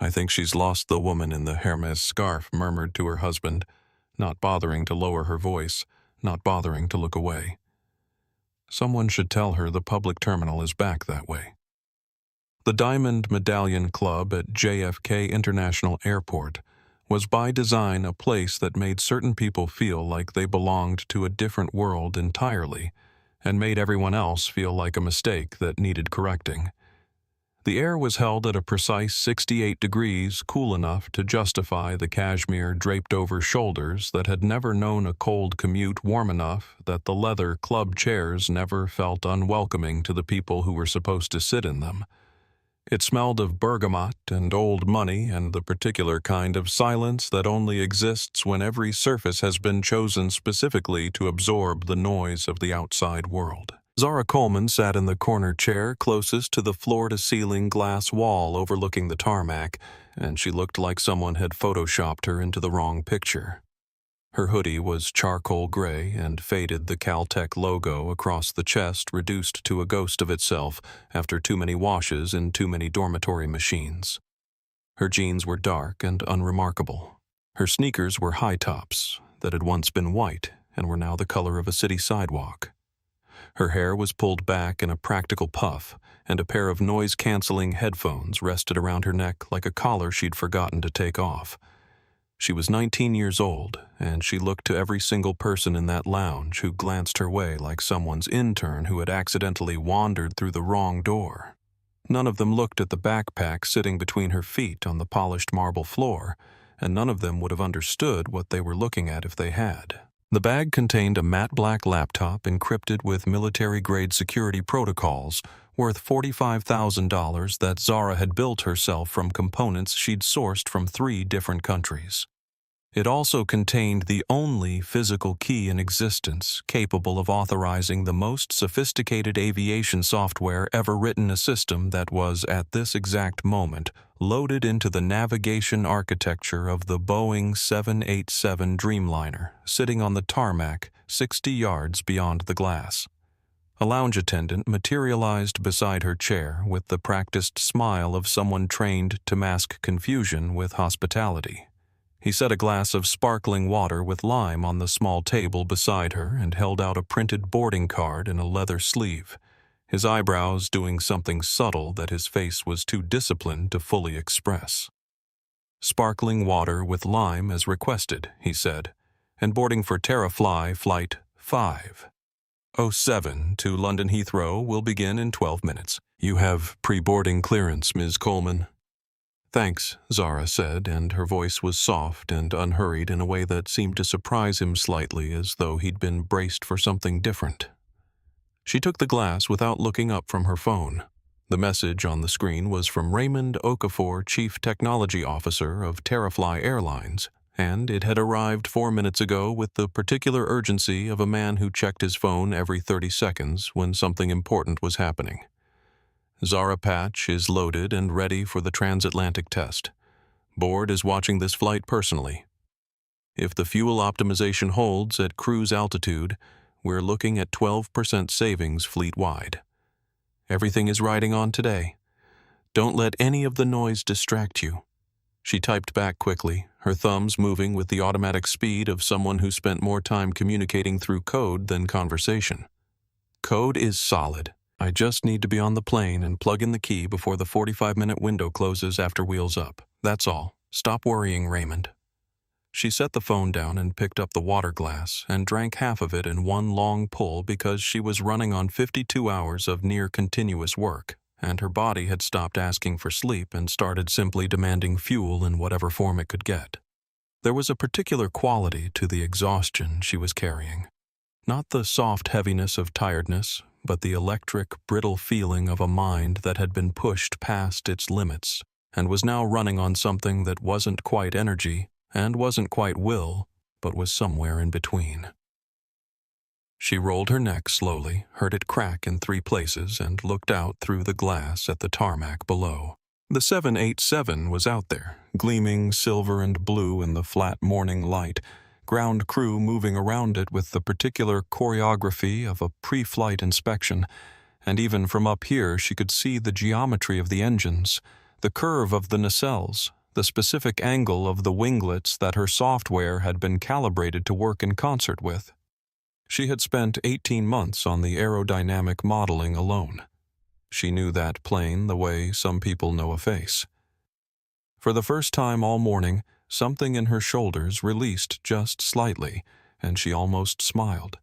"I think she's lost the woman in the Hermes scarf," murmured to her husband, not bothering to lower her voice, not bothering to look away. Someone should tell her the public terminal is back that way. The Diamond Medallion Club at JFK International Airport was by design a place that made certain people feel like they belonged to a different world entirely, and made everyone else feel like a mistake that needed correcting. The air was held at a precise 68 degrees, cool enough to justify the cashmere draped over shoulders that had never known a cold commute, warm enough that the leather club chairs never felt unwelcoming to the people who were supposed to sit in them. It smelled of bergamot and old money and the particular kind of silence that only exists when every surface has been chosen specifically to absorb the noise of the outside world. Zara Coleman sat in the corner chair closest to the floor-to-ceiling glass wall overlooking the tarmac, and she looked like someone had photoshopped her into the wrong picture. Her hoodie was charcoal gray and faded, the Caltech logo across the chest reduced to a ghost of itself after too many washes in too many dormitory machines. Her jeans were dark and unremarkable. Her sneakers were high tops that had once been white and were now the color of a city sidewalk. Her hair was pulled back in a practical puff, and a pair of noise-canceling headphones rested around her neck like a collar she'd forgotten to take off. She was 19 years old, and she looked to every single person in that lounge who glanced her way like someone's intern who had accidentally wandered through the wrong door. None of them looked at the backpack sitting between her feet on the polished marble floor, and none of them would have understood what they were looking at if they had. The bag contained a matte black laptop encrypted with military-grade security protocols worth $45,000 that Zara had built herself from components she'd sourced from 3 different countries. It also contained the only physical key in existence capable of authorizing the most sophisticated aviation software ever written, a system that was, at this exact moment, loaded into the navigation architecture of the Boeing 787 Dreamliner, sitting on the tarmac 60 yards beyond the glass. A lounge attendant materialized beside her chair with the practiced smile of someone trained to mask confusion with hospitality. He set a glass of sparkling water with lime on the small table beside her and held out a printed boarding card in a leather sleeve, his eyebrows doing something subtle that his face was too disciplined to fully express. "Sparkling water with lime as requested," he said, "and boarding for Terrafly Flight 507 to London Heathrow will begin in 12 minutes. You have pre-boarding clearance, Ms. Coleman." "Thanks," Zara said, and her voice was soft and unhurried in a way that seemed to surprise him slightly, as though he'd been braced for something different. She took the glass without looking up from her phone. The message on the screen was from Raymond Okafor, Chief Technology Officer of Terrafly Airlines, and it had arrived 4 minutes ago with the particular urgency of a man who checked his phone every 30 seconds when something important was happening. "Zara Patch is loaded and ready for the transatlantic test. Board is watching this flight personally. If the fuel optimization holds at cruise altitude, we're looking at 12% savings fleet-wide. Everything is riding on today. Don't let any of the noise distract you." She typed back quickly, her thumbs moving with the automatic speed of someone who spent more time communicating through code than conversation. "Code is solid. I just need to be on the plane and plug in the key before the 45-minute window closes after wheels up. That's all. Stop worrying, Raymond." She set the phone down and picked up the water glass and drank half of it in one long pull because she was running on 52 hours of near-continuous work, and her body had stopped asking for sleep and started simply demanding fuel in whatever form it could get. There was a particular quality to the exhaustion she was carrying. Not the soft heaviness of tiredness, but the electric, brittle feeling of a mind that had been pushed past its limits and was now running on something that wasn't quite energy and wasn't quite will, but was somewhere in between. She rolled her neck slowly, heard it crack in 3 places, and looked out through the glass at the tarmac below. The 787 was out there, gleaming silver and blue in the flat morning light, ground crew moving around it with the particular choreography of a pre-flight inspection, and even from up here she could see the geometry of the engines, The curve of the nacelles, the specific angle of the winglets that her software had been calibrated to work in concert with. She had spent 18 months on the aerodynamic modeling alone. She knew that plane the way some people know a face. For the first time all morning, something in her shoulders released just slightly, and she almost smiled.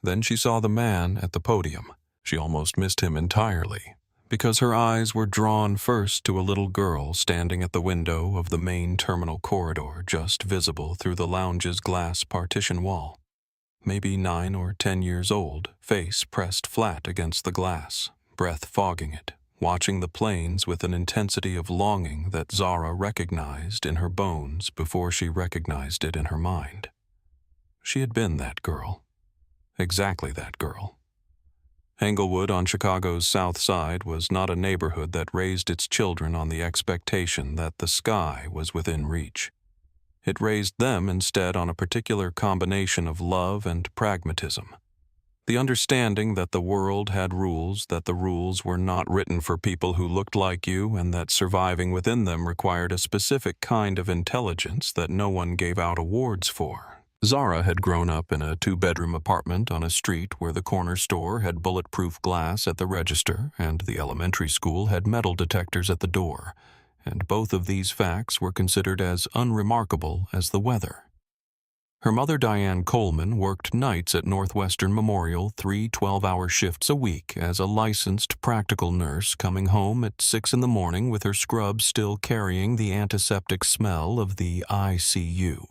Then she saw the man at the podium. She almost missed him entirely, because her eyes were drawn first to a little girl standing at the window of the main terminal corridor, just visible through the lounge's glass partition wall. Maybe 9 or 10 years old, face pressed flat against the glass, breath fogging it, watching the planes with an intensity of longing that Zara recognized in her bones before she recognized it in her mind. She had been that girl. Exactly that girl. Englewood on Chicago's South Side was not a neighborhood that raised its children on the expectation that the sky was within reach. It raised them instead on a particular combination of love and pragmatism. The understanding that the world had rules, that the rules were not written for people who looked like you, and that surviving within them required a specific kind of intelligence that no one gave out awards for. Zara had grown up in a 2-bedroom apartment on a street where the corner store had bulletproof glass at the register and the elementary school had metal detectors at the door, and both of these facts were considered as unremarkable as the weather. Her mother, Diane Coleman, worked nights at Northwestern Memorial 3 12-hour shifts a week as a licensed practical nurse, coming home at 6 in the morning with her scrubs still carrying the antiseptic smell of the ICU.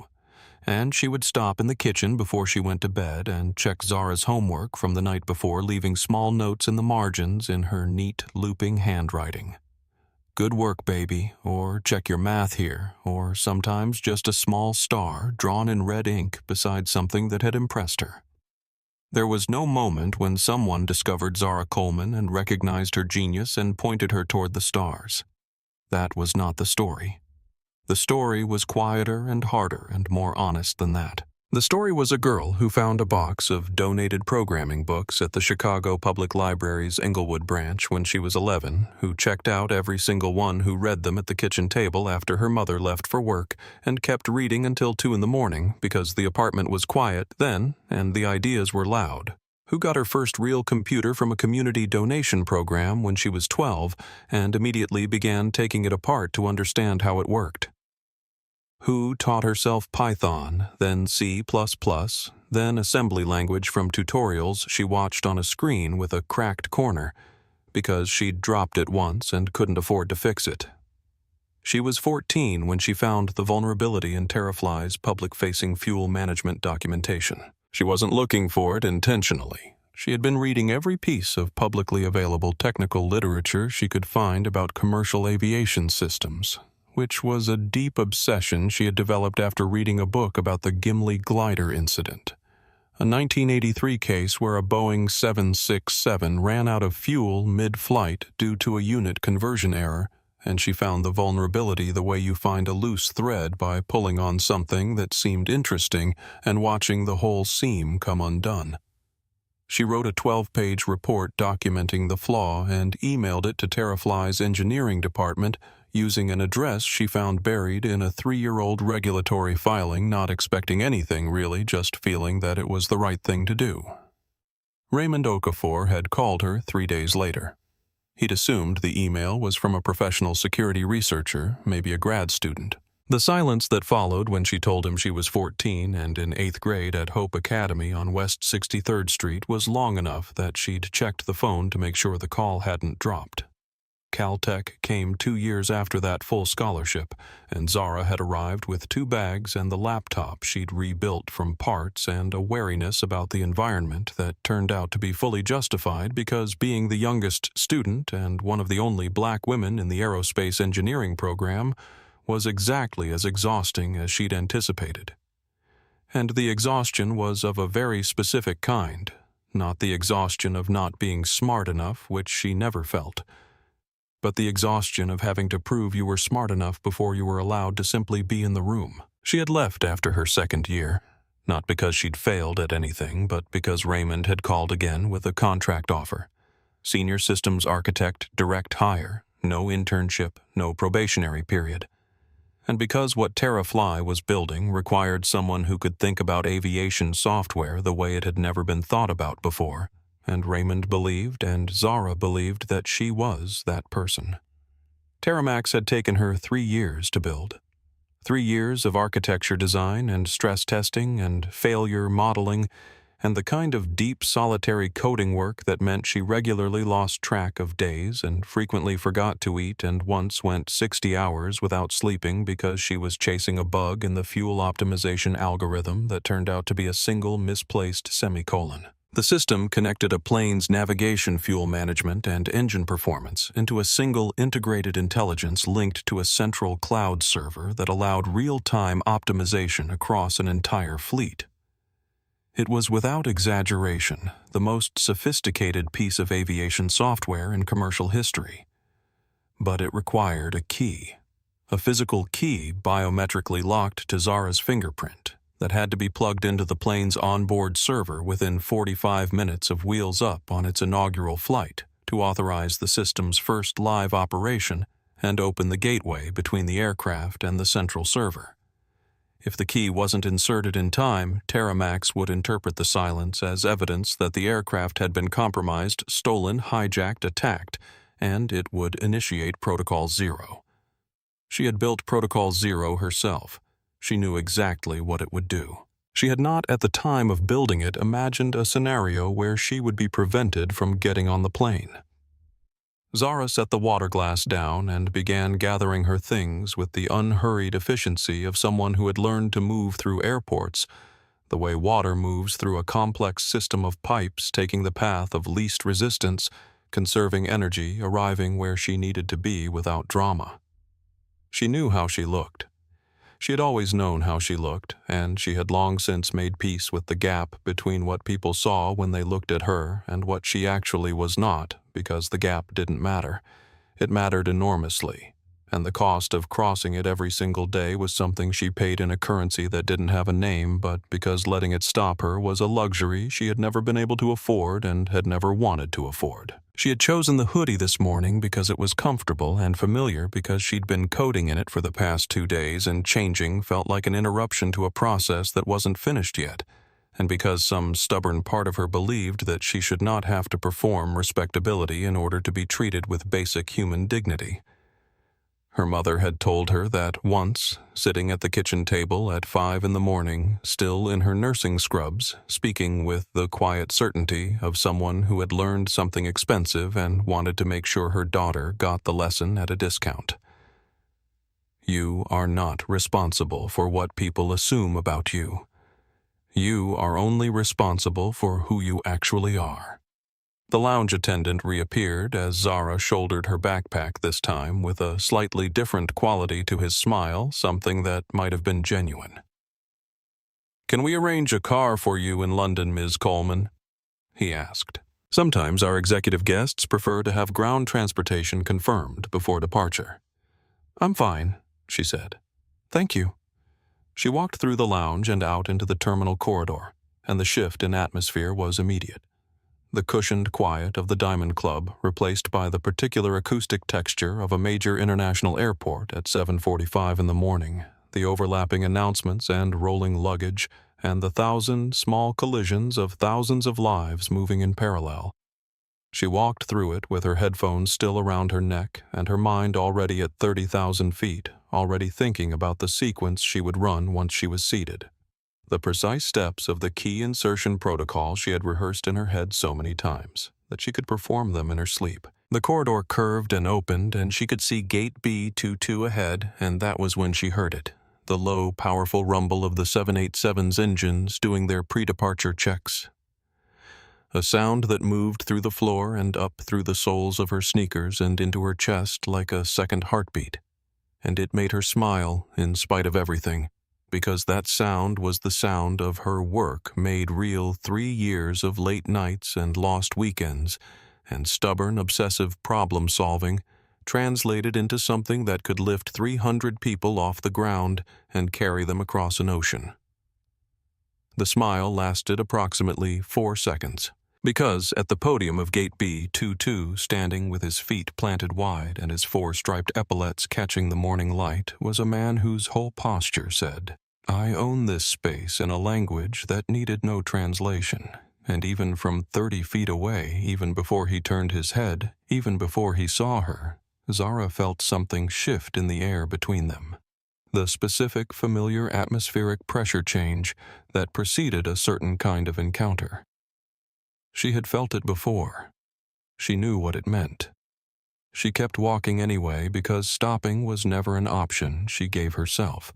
And she would stop in the kitchen before she went to bed and check Zara's homework from the night before, leaving small notes in the margins in her neat, looping handwriting. "Good work, baby," or "check your math here," or sometimes just a small star drawn in red ink beside something that had impressed her. There was no moment when someone discovered Zara Coleman and recognized her genius and pointed her toward the stars. That was not the story. The story was quieter and harder and more honest than that. The story was a girl who found a box of donated programming books at the Chicago Public Library's Englewood branch when she was 11, who checked out every single one who read them at the kitchen table after her mother left for work, and kept reading until 2 in the morning because the apartment was quiet then and the ideas were loud. Who got her first real computer from a community donation program when she was 12 and immediately began taking it apart to understand how it worked. Who taught herself Python, then C++, then assembly language from tutorials she watched on a screen with a cracked corner, because she'd dropped it once and couldn't afford to fix it. She was 14 when she found the vulnerability in Terrafly's public-facing fuel management documentation. She wasn't looking for it intentionally. She had been reading every piece of publicly available technical literature she could find about commercial aviation systems, which was a deep obsession she had developed after reading a book about the Gimli glider incident, a 1983 case where a Boeing 767 ran out of fuel mid-flight due to a unit conversion error, and she found the vulnerability the way you find a loose thread by pulling on something that seemed interesting and watching the whole seam come undone. She wrote a 12-page report documenting the flaw and emailed it to Terrafly's engineering department using an address she found buried in a 3-year-old regulatory filing, not expecting anything really, just feeling that it was the right thing to do. Raymond Okafor had called her 3 days later. He'd assumed the email was from a professional security researcher, maybe a grad student. The silence that followed when she told him she was 14 and in 8th grade at Hope Academy on West 63rd Street was long enough that she'd checked the phone to make sure the call hadn't dropped. Caltech came 2 years after that full scholarship, and Zara had arrived with 2 bags and the laptop she'd rebuilt from parts and a wariness about the environment that turned out to be fully justified because being the youngest student and one of the only black women in the aerospace engineering program was exactly as exhausting as she'd anticipated. And the exhaustion was of a very specific kind, not the exhaustion of not being smart enough, which she never felt, but the exhaustion of having to prove you were smart enough before you were allowed to simply be in the room. She had left after her 2nd year, not because she'd failed at anything, but because Raymond had called again with a contract offer. Senior Systems Architect, direct hire, no internship, no probationary period. And because what TerraFly was building required someone who could think about aviation software the way it had never been thought about before, and Raymond believed and Zara believed that she was that person. Terramax had taken her 3 years to build. 3 years of architecture design and stress testing and failure modeling, and the kind of deep solitary coding work that meant she regularly lost track of days and frequently forgot to eat and once went 60 hours without sleeping because she was chasing a bug in the fuel optimization algorithm that turned out to be a single misplaced semicolon. The system connected a plane's navigation, fuel management, and engine performance into a single integrated intelligence linked to a central cloud server that allowed real-time optimization across an entire fleet. It was without exaggeration the most sophisticated piece of aviation software in commercial history. But it required a key, a physical key biometrically locked to Zara's fingerprint that had to be plugged into the plane's onboard server within 45 minutes of wheels up on its inaugural flight to authorize the system's first live operation and open the gateway between the aircraft and the central server. If the key wasn't inserted in time, Terramax would interpret the silence as evidence that the aircraft had been compromised, stolen, hijacked, attacked, and it would initiate Protocol Zero. She had built Protocol Zero herself. She knew exactly what it would do. She had not, at the time of building it, imagined a scenario where she would be prevented from getting on the plane. Zara set the water glass down and began gathering her things with the unhurried efficiency of someone who had learned to move through airports, the way water moves through a complex system of pipes, taking the path of least resistance, conserving energy, arriving where she needed to be without drama. She knew how she looked. She had always known how she looked, and she had long since made peace with the gap between what people saw when they looked at her and what she actually was not, because the gap didn't matter. It mattered enormously, and the cost of crossing it every single day was something she paid in a currency that didn't have a name, but because letting it stop her was a luxury she had never been able to afford and had never wanted to afford. She had chosen the hoodie this morning because it was comfortable and familiar because she'd been coding in it for the past 2 days and changing felt like an interruption to a process that wasn't finished yet, and because some stubborn part of her believed that she should not have to perform respectability in order to be treated with basic human dignity. Her mother had told her that once, sitting at the kitchen table at 5 in the morning, still in her nursing scrubs, speaking with the quiet certainty of someone who had learned something expensive and wanted to make sure her daughter got the lesson at a discount. You are not responsible for what people assume about you. You are only responsible for who you actually are. The lounge attendant reappeared as Zara shouldered her backpack this time with a slightly different quality to his smile, something that might have been genuine. "Can we arrange a car for you in London, Ms. Coleman?" he asked. Sometimes our executive guests prefer to have ground transportation confirmed before departure. "I'm fine," she said. "Thank you." She walked through the lounge and out into the terminal corridor, and the shift in atmosphere was immediate. The cushioned quiet of the Diamond Club replaced by the particular acoustic texture of a major international airport at 7:45 in the morning, the overlapping announcements and rolling luggage, and the 1,000 small collisions of thousands of lives moving in parallel. She walked through it with her headphones still around her neck and her mind already at 30,000 feet, already thinking about the sequence she would run once she was seated. The precise steps of the key insertion protocol she had rehearsed in her head so many times that she could perform them in her sleep. The corridor curved and opened, and she could see Gate B22 ahead, and that was when she heard it, the low, powerful rumble of the 787's engines doing their pre-departure checks. A sound that moved through the floor and up through the soles of her sneakers and into her chest like a second heartbeat. And it made her smile in spite of everything, because that sound was the sound of her work made real 3 years of late nights and lost weekends, and stubborn, obsessive problem-solving, translated into something that could lift 300 people off the ground and carry them across an ocean. The smile lasted approximately 4 seconds, Because at the podium of Gate B-22, standing with his feet planted wide and his four-striped epaulets catching the morning light, was a man whose whole posture said, "I own this space in a language that needed no translation." And even from 30 feet away, even before he turned his head, even before he saw her, Zara felt something shift in the air between them. The specific, familiar atmospheric pressure change that preceded a certain kind of encounter. She had felt it before. She knew what it meant. She kept walking anyway because stopping was never an option she gave herself.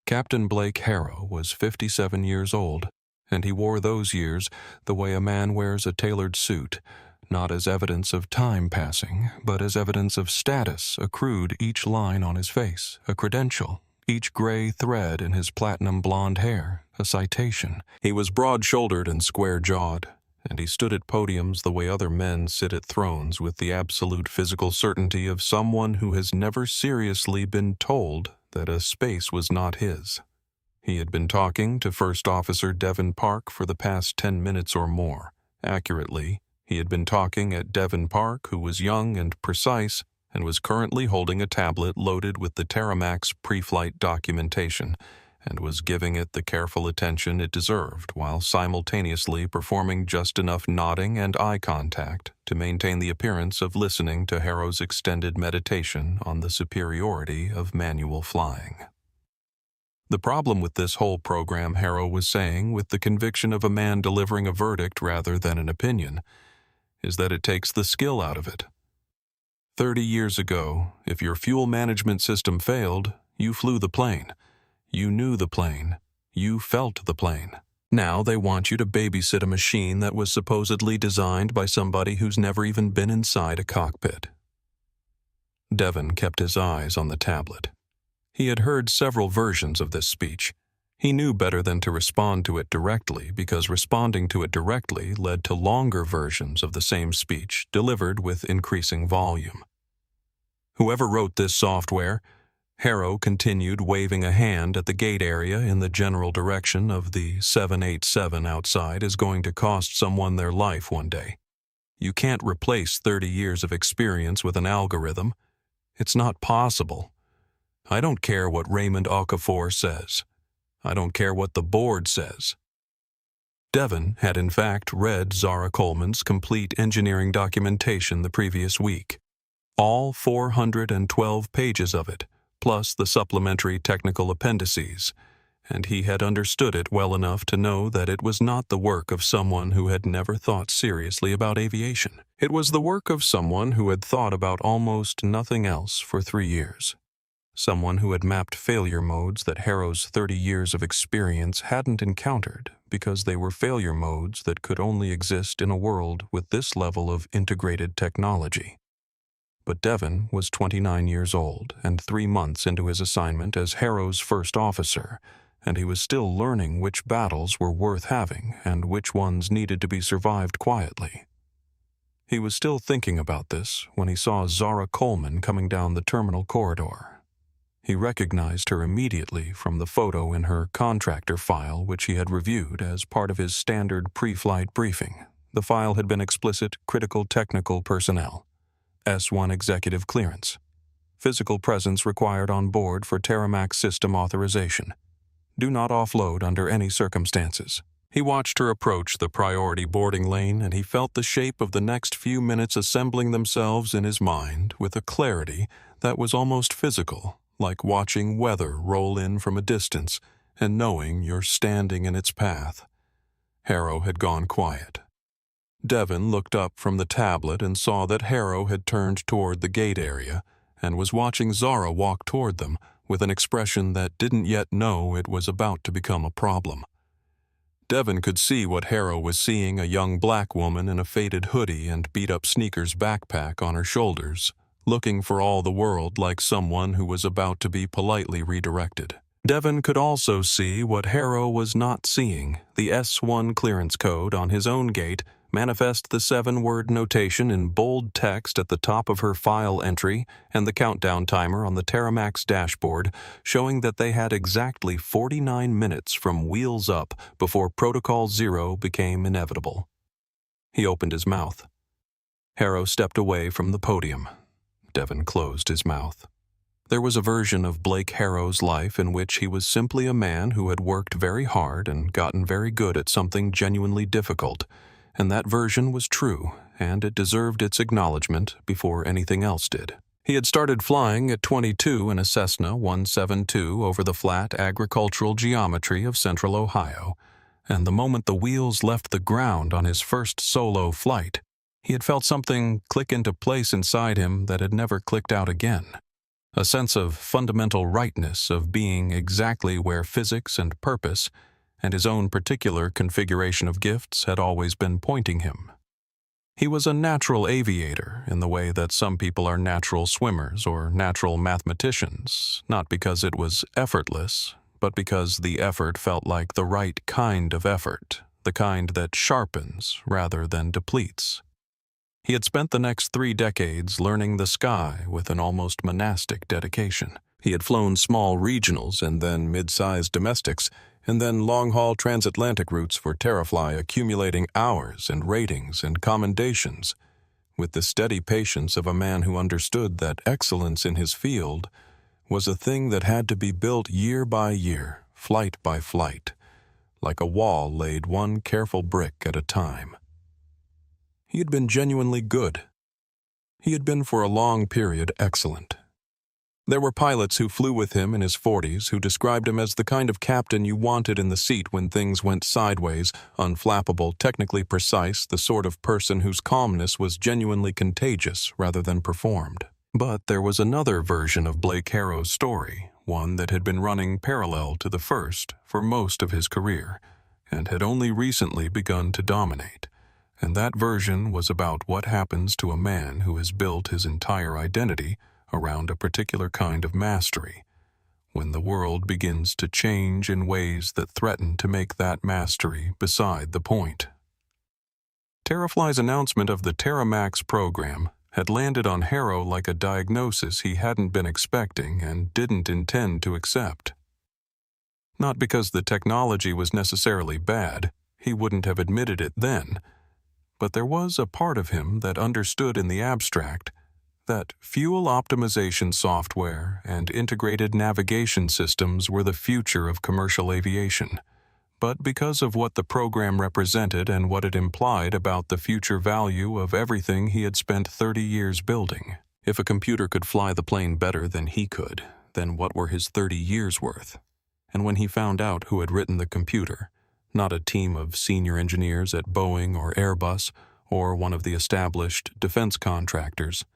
Captain Blake Harrow was 57 years old, and he wore those years the way a man wears a tailored suit, not as evidence of time passing, but as evidence of status accrued each line on his face, a credential, each gray thread in his platinum blonde hair, a citation. He was broad-shouldered and square-jawed, and he stood at podiums the way other men sit at thrones with the absolute physical certainty of someone who has never seriously been told that a space was not his. He had been talking to First Officer Devon Park for the past 10 minutes or more. Accurately, he had been talking at Devon Park, who was young and precise, and was currently holding a tablet loaded with the Terramax pre-flight documentation, and was giving it the careful attention it deserved while simultaneously performing just enough nodding and eye contact to maintain the appearance of listening to Harrow's extended meditation on the superiority of manual flying. The problem with this whole program, Harrow was saying, with the conviction of a man delivering a verdict rather than an opinion, is that it takes the skill out of it. 30 years ago, if your fuel management system failed, you flew the plane. You knew the plane. You felt the plane. Now they want you to babysit a machine that was supposedly designed by somebody who's never even been inside a cockpit. Devon kept his eyes on the tablet. He had heard several versions of this speech. He knew better than to respond to it directly because responding to it directly led to longer versions of the same speech delivered with increasing volume. Whoever wrote this software, Harrow continued waving a hand at the gate area in the general direction of the 787 outside, is going to cost someone their life one day. You can't replace 30 years of experience with an algorithm. It's not possible. I don't care what Raymond Okafor says. I don't care what the board says. Devon had in fact read Zara Coleman's complete engineering documentation the previous week. All 412 pages of it, plus the supplementary technical appendices, and he had understood it well enough to know that it was not the work of someone who had never thought seriously about aviation. It was the work of someone who had thought about almost nothing else for 3 years. Someone who had mapped failure modes that Harrow's 30 years of experience hadn't encountered because they were failure modes that could only exist in a world with this level of integrated technology. But Devon was 29 years old and 3 months into his assignment as Harrow's first officer, and he was still learning which battles were worth having and which ones needed to be survived quietly. He was still thinking about this when he saw Zara Coleman coming down the terminal corridor. He recognized her immediately from the photo in her contractor file, which he had reviewed as part of his standard pre-flight briefing. The file had been explicit critical technical personnel, S1 executive clearance, physical presence required on board for Terramax system authorization. Do not offload under any circumstances. He watched her approach the priority boarding lane, and he felt the shape of the next few minutes assembling themselves in his mind with a clarity that was almost physical, like watching weather roll in from a distance and knowing you're standing in its path. Harrow had gone quiet. Devon looked up from the tablet and saw that Harrow had turned toward the gate area and was watching Zara walk toward them with an expression that didn't yet know it was about to become a problem. Devon could see what Harrow was seeing, a young black woman in a faded hoodie and beat-up sneakers backpack on her shoulders, looking for all the world like someone who was about to be politely redirected. Devon could also see what Harrow was not seeing, the S1 clearance code on his own gate manifest the 7-word notation in bold text at the top of her file entry and the countdown timer on the Terramax dashboard showing that they had exactly 49 minutes from wheels up before Protocol 0 became inevitable. He opened his mouth. Harrow stepped away from the podium. Devon closed his mouth. There was a version of Blake Harrow's life in which he was simply a man who had worked very hard and gotten very good at something genuinely difficult, and that version was true, and it deserved its acknowledgement before anything else did. He had started flying at 22 in a Cessna 172 over the flat agricultural geometry of central Ohio, and the moment the wheels left the ground on his first solo flight, he had felt something click into place inside him that had never clicked out again. A sense of fundamental rightness of being exactly where physics and purpose and his own particular configuration of gifts had always been pointing him. He was a natural aviator in the way that some people are natural swimmers or natural mathematicians, not because it was effortless, but because the effort felt like the right kind of effort, the kind that sharpens rather than depletes. He had spent the next 3 decades learning the sky with an almost monastic dedication. He had flown small regionals and then mid-sized domestics, and then long-haul transatlantic routes for Terrafly, accumulating hours and ratings and commendations, with the steady patience of a man who understood that excellence in his field was a thing that had to be built year by year, flight by flight, like a wall laid one careful brick at a time. He had been genuinely good. He had been for a long period excellent. There were pilots who flew with him in his 40s who described him as the kind of captain you wanted in the seat when things went sideways, unflappable, technically precise, the sort of person whose calmness was genuinely contagious rather than performed. But there was another version of Blake Harrow's story, one that had been running parallel to the first for most of his career, and had only recently begun to dominate. And that version was about what happens to a man who has built his entire identity around a particular kind of mastery, when the world begins to change in ways that threaten to make that mastery beside the point. Terrafly's announcement of the TerraMax program had landed on Harrow like a diagnosis he hadn't been expecting and didn't intend to accept. Not because the technology was necessarily bad, he wouldn't have admitted it then, but there was a part of him that understood in the abstract that fuel optimization software and integrated navigation systems were the future of commercial aviation. But because of what the program represented and what it implied about the future value of everything he had spent 30 years building, if a computer could fly the plane better than he could, then what were his 30 years worth? And when he found out who had written the computer, not a team of senior engineers at Boeing or Airbus or one of the established defense contractors,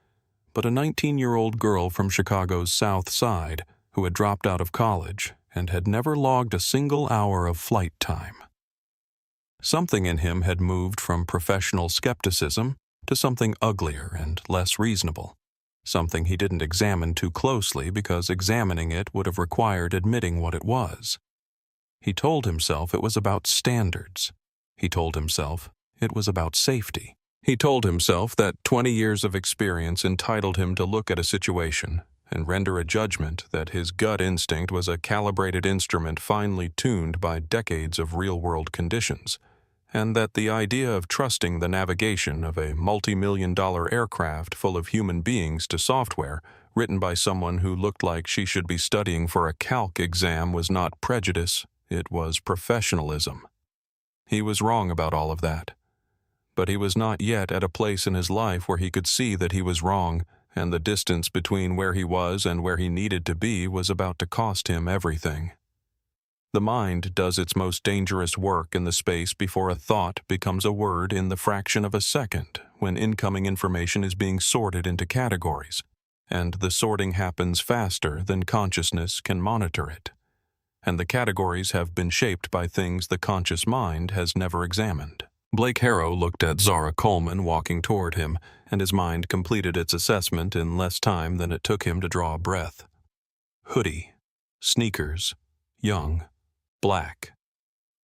but a 19-year-old girl from Chicago's South Side who had dropped out of college and had never logged a single hour of flight time. Something in him had moved from professional skepticism to something uglier and less reasonable, something he didn't examine too closely because examining it would have required admitting what it was. He told himself it was about standards. He told himself it was about safety. He told himself that 20 years of experience entitled him to look at a situation and render a judgment that his gut instinct was a calibrated instrument finely tuned by decades of real-world conditions, and that the idea of trusting the navigation of a multi-million-dollar aircraft full of human beings to software written by someone who looked like she should be studying for a calc exam was not prejudice, it was professionalism. He was wrong about all of that. But he was not yet at a place in his life where he could see that he was wrong, and the distance between where he was and where he needed to be was about to cost him everything. The mind does its most dangerous work in the space before a thought becomes a word in the fraction of a second when incoming information is being sorted into categories, and the sorting happens faster than consciousness can monitor it. And the categories have been shaped by things the conscious mind has never examined. Blake Harrow looked at Zara Coleman walking toward him, and his mind completed its assessment in less time than it took him to draw a breath. Hoodie, sneakers, young, black,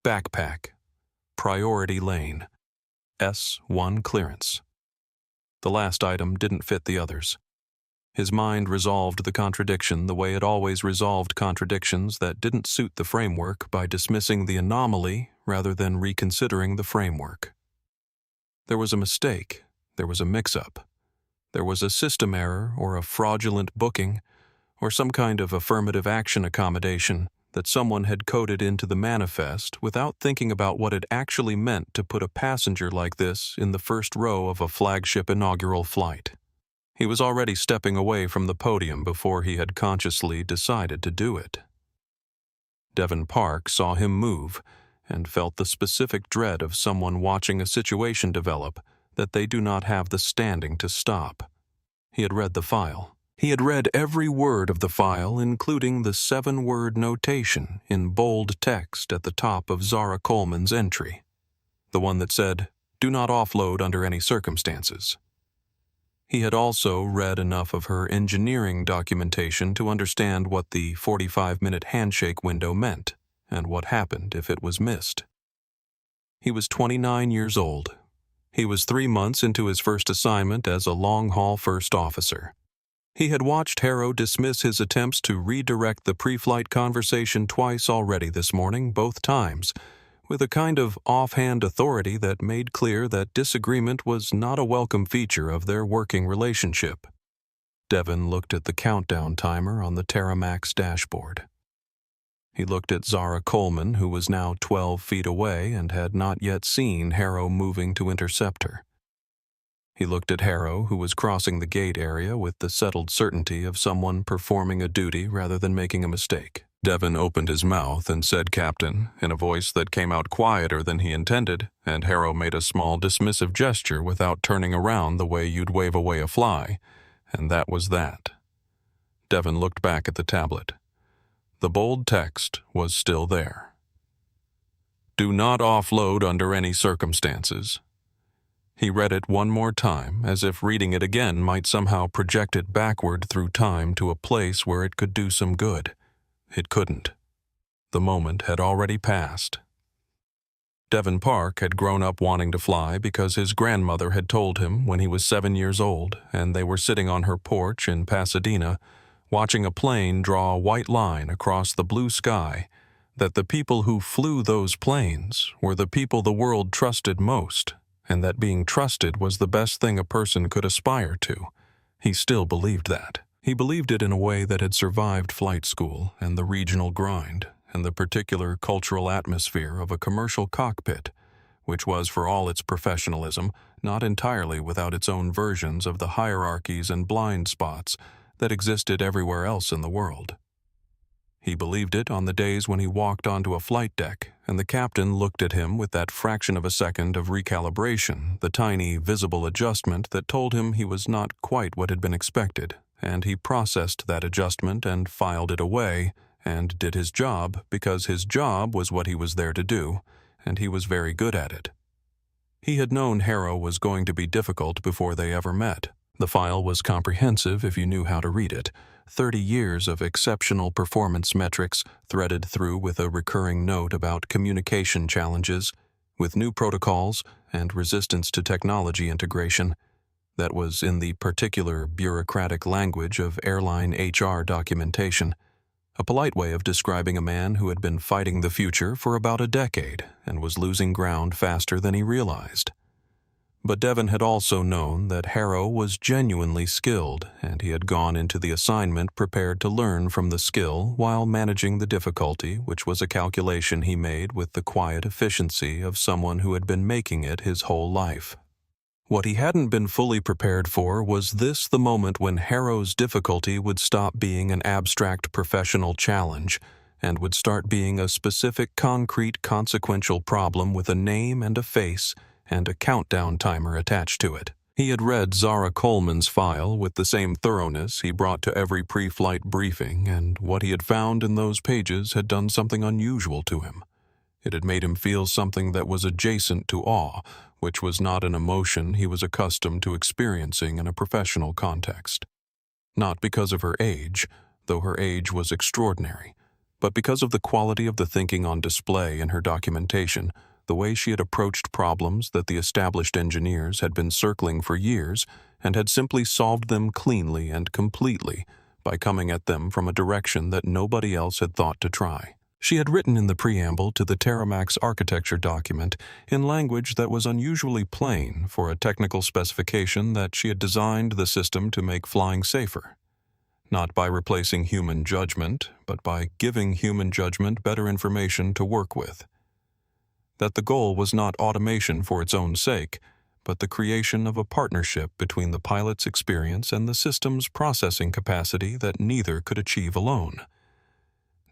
backpack, priority lane, S1 clearance. The last item didn't fit the others. His mind resolved the contradiction the way it always resolved contradictions that didn't suit the framework by dismissing the anomaly rather than reconsidering the framework. There was a mistake. There was a mix-up. There was a system error or a fraudulent booking or some kind of affirmative action accommodation that someone had coded into the manifest without thinking about what it actually meant to put a passenger like this in the first row of a flagship inaugural flight. He was already stepping away from the podium before he had consciously decided to do it. Devon Park saw him move and felt the specific dread of someone watching a situation develop that they do not have the standing to stop. He had read the file. He had read every word of the file, including the 7-word notation in bold text at the top of Zara Coleman's entry, the one that said, "Do not offload under any circumstances." He had also read enough of her engineering documentation to understand what the 45-minute handshake window meant and what happened if it was missed. He was 29 years old. He was 3 months into his first assignment as a long-haul first officer. He had watched Harrow dismiss his attempts to redirect the pre-flight conversation twice already this morning, both times, with a kind of offhand authority that made clear that disagreement was not a welcome feature of their working relationship. Devon looked at the countdown timer on the Terramax dashboard. He looked at Zara Coleman, who was now 12 feet away and had not yet seen Harrow moving to intercept her. He looked at Harrow, who was crossing the gate area with the settled certainty of someone performing a duty rather than making a mistake. Devon opened his mouth and said "Captain," in a voice that came out quieter than he intended, and Harrow made a small dismissive gesture without turning around the way you'd wave away a fly, and that was that. Devon looked back at the tablet. The bold text was still there. "Do not offload under any circumstances." He read it one more time, as if reading it again might somehow project it backward through time to a place where it could do some good. It couldn't. The moment had already passed. Devon Park had grown up wanting to fly because his grandmother had told him when he was 7 years old, and they were sitting on her porch in Pasadena, watching a plane draw a white line across the blue sky, that the people who flew those planes were the people the world trusted most, and that being trusted was the best thing a person could aspire to. He still believed that. He believed it in a way that had survived flight school and the regional grind and the particular cultural atmosphere of a commercial cockpit, which was, for all its professionalism, not entirely without its own versions of the hierarchies and blind spots that existed everywhere else in the world. He believed it on the days when he walked onto a flight deck and the captain looked at him with that fraction of a second of recalibration, the tiny, visible adjustment that told him he was not quite what had been expected, and he processed that adjustment and filed it away and did his job because his job was what he was there to do, and he was very good at it. He had known Harrow was going to be difficult before they ever met. The file was comprehensive if you knew how to read it. 30 years of exceptional performance metrics threaded through with a recurring note about communication challenges, with new protocols and resistance to technology integration. That was in the particular bureaucratic language of airline HR documentation, a polite way of describing a man who had been fighting the future for about a decade and was losing ground faster than he realized. But Devon had also known that Harrow was genuinely skilled, and he had gone into the assignment prepared to learn from the skill while managing the difficulty, which was a calculation he made with the quiet efficiency of someone who had been making it his whole life. What he hadn't been fully prepared for was the moment when Harrow's difficulty would stop being an abstract professional challenge and would start being a specific, concrete, consequential problem with a name and a face and a countdown timer attached to it. He had read Zara Coleman's file with the same thoroughness he brought to every pre-flight briefing, and what he had found in those pages had done something unusual to him. It had made him feel something that was adjacent to awe, which was not an emotion he was accustomed to experiencing in a professional context. Not because of her age, though her age was extraordinary, but because of the quality of the thinking on display in her documentation, the way she had approached problems that the established engineers had been circling for years and had simply solved them cleanly and completely by coming at them from a direction that nobody else had thought to try. She had written in the preamble to the Terramax architecture document in language that was unusually plain for a technical specification that she had designed the system to make flying safer. Not by replacing human judgment, but by giving human judgment better information to work with. That the goal was not automation for its own sake, but the creation of a partnership between the pilot's experience and the system's processing capacity that neither could achieve alone.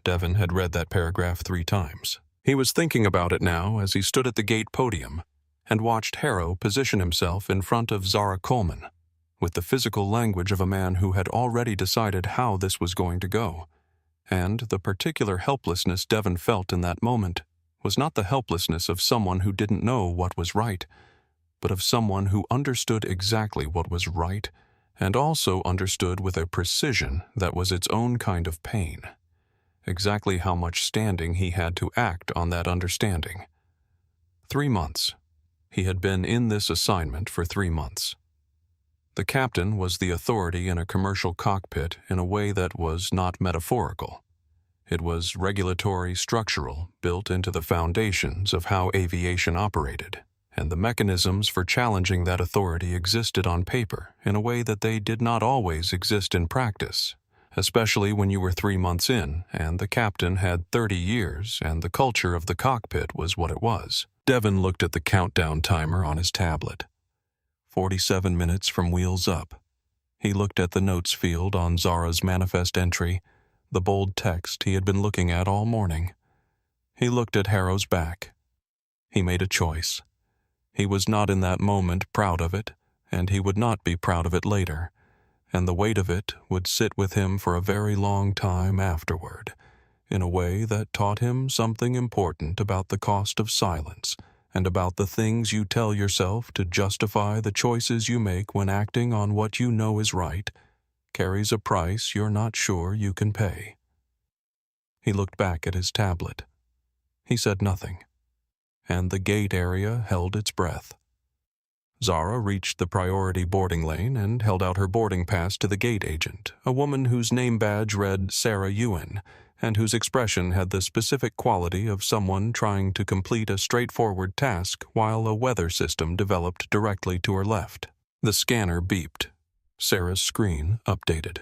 Devon had read that paragraph 3 times. He was thinking about it now as he stood at the gate podium and watched Harrow position himself in front of Zara Coleman, with the physical language of a man who had already decided how this was going to go. And the particular helplessness Devon felt in that moment was not the helplessness of someone who didn't know what was right, but of someone who understood exactly what was right and also understood with a precision that was its own kind of pain. Exactly how much standing he had to act on that understanding. 3 months. He had been in this assignment for 3 months. The captain was the authority in a commercial cockpit in a way that was not metaphorical. It was regulatory, structural, built into the foundations of how aviation operated, and the mechanisms for challenging that authority existed on paper in a way that they did not always exist in practice, especially when you were 3 months in and the captain had 30 years and the culture of the cockpit was what it was. Devon looked at the countdown timer on his tablet. 47 minutes from wheels up. He looked at the notes field on Zara's manifest entry, the bold text he had been looking at all morning. He looked at Harrow's back. He made a choice. He was not in that moment proud of it, and he would not be proud of it later, and the weight of it would sit with him for a very long time afterward, in a way that taught him something important about the cost of silence and about the things you tell yourself to justify the choices you make when acting on what you know is right carries a price you're not sure you can pay. He looked back at his tablet. He said nothing, and the gate area held its breath. Zara reached the priority boarding lane and held out her boarding pass to the gate agent, a woman whose name badge read Sarah Ewan, and whose expression had the specific quality of someone trying to complete a straightforward task while a weather system developed directly to her left. The scanner beeped. Sarah's screen updated.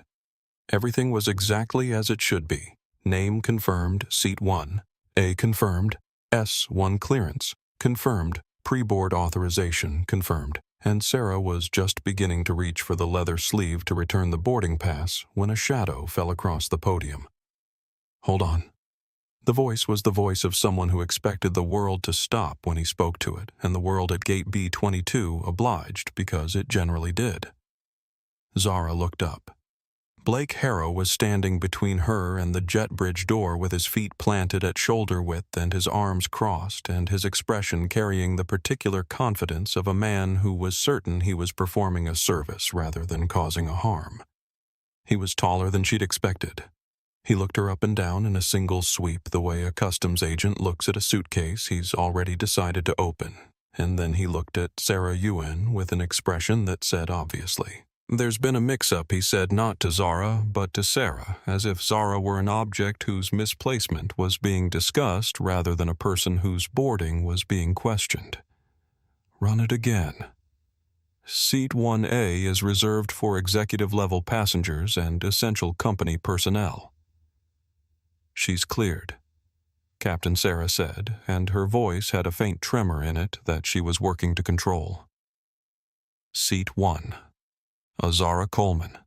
Everything was exactly as it should be. Name confirmed, seat 1. A confirmed, S1 clearance, confirmed, pre-board authorization confirmed, and Sarah was just beginning to reach for the leather sleeve to return the boarding pass when a shadow fell across the podium. Hold on. The voice was the voice of someone who expected the world to stop when he spoke to it, and the world at gate B22 obliged because it generally did. Zara looked up. Blake Harrow was standing between her and the jet bridge door with his feet planted at shoulder width and his arms crossed and his expression carrying the particular confidence of a man who was certain he was performing a service rather than causing a harm. He was taller than she'd expected. He looked her up and down in a single sweep the way a customs agent looks at a suitcase he's already decided to open, and then he looked at Sarah Ewan with an expression that said obviously. There's been a mix-up, he said, not to Zara, but to Sarah, as if Zara were an object whose misplacement was being discussed rather than a person whose boarding was being questioned. Run it again. Seat 1A is reserved for executive-level passengers and essential company personnel. She's cleared, Captain Sarah said, and her voice had a faint tremor in it that she was working to control. Seat 1. Zara Coleman.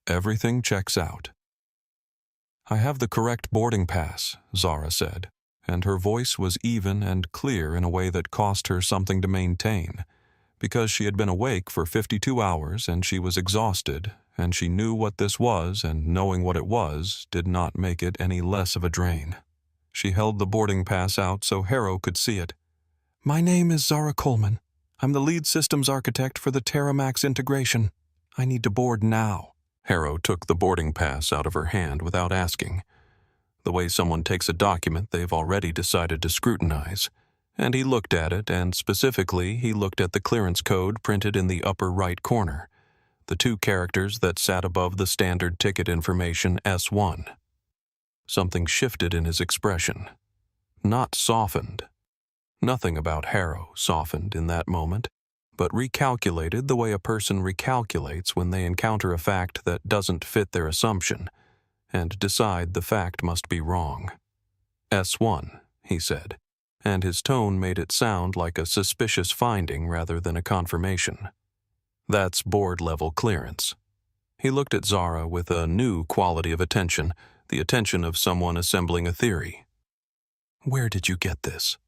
Everything checks out. I have the correct boarding pass, Zara said, and her voice was even and clear in a way that cost her something to maintain, because she had been awake for 52 hours and she was exhausted, and she knew what this was, and knowing what it was did not make it any less of a drain. She held the boarding pass out so Harrow could see it. My name is Zara Coleman. I'm the lead systems architect for the Terramax integration. I need to board now. Harrow took the boarding pass out of her hand without asking, the way someone takes a document they've already decided to scrutinize. And he looked at it, and specifically he looked at the clearance code printed in the upper right corner, the 2 characters that sat above the standard ticket information S1. something shifted in his expression. Not softened. Nothing about Harrow softened in that moment, but recalculated the way a person recalculates when they encounter a fact that doesn't fit their assumption, and decide the fact must be wrong. S1, he said, and his tone made it sound like a suspicious finding rather than a confirmation. That's board-level clearance. He looked at Zara with a new quality of attention, the attention of someone assembling a theory. Where did you get this?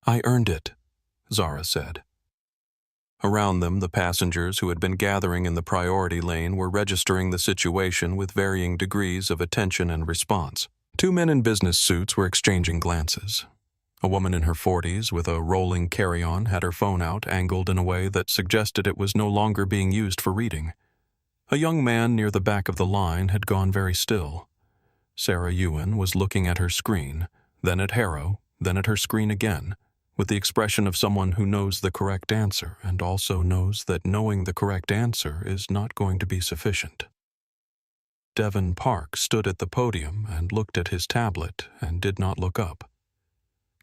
I earned it, Zara said. Around them, the passengers who had been gathering in the priority lane were registering the situation with varying degrees of attention and response. Two men in business suits were exchanging glances. A woman in her 40s with a rolling carry-on had her phone out, angled in a way that suggested it was no longer being used for reading. A young man near the back of the line had gone very still. Sarah Ewan was looking at her screen, then at Harrow, then at her screen again, with the expression of someone who knows the correct answer and also knows that knowing the correct answer is not going to be sufficient. Devon Park stood at the podium and looked at his tablet and did not look up.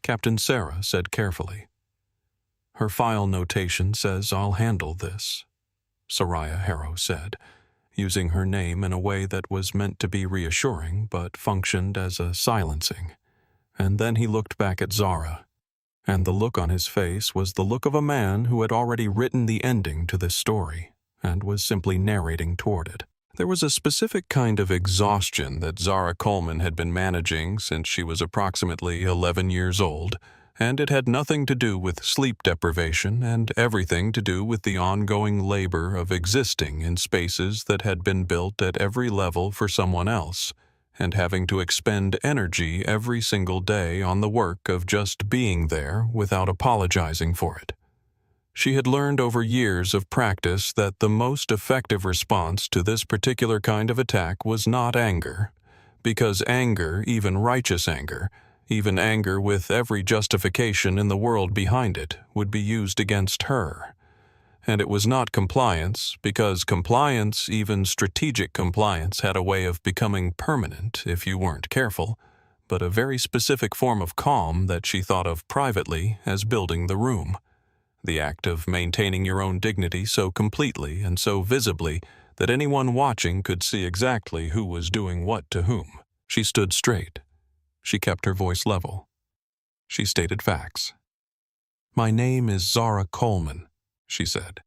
Captain Sarah said carefully, Her file notation says I'll handle this, Soraya Harrow said, using her name in a way that was meant to be reassuring but functioned as a silencing. And then he looked back at Zara, and the look on his face was the look of a man who had already written the ending to this story and was simply narrating toward it. There was a specific kind of exhaustion that Zara Coleman had been managing since she was approximately 11 years old, and it had nothing to do with sleep deprivation and everything to do with the ongoing labor of existing in spaces that had been built at every level for someone else, and having to expend energy every single day on the work of just being there without apologizing for it. She had learned over years of practice that the most effective response to this particular kind of attack was not anger, because anger, even righteous anger, even anger with every justification in the world behind it, would be used against her. And it was not compliance, because compliance, even strategic compliance, had a way of becoming permanent if you weren't careful, but a very specific form of calm that she thought of privately as building the room. The act of maintaining your own dignity so completely and so visibly that anyone watching could see exactly who was doing what to whom. She stood straight. She kept her voice level. She stated facts. My name is Zara Coleman, she said.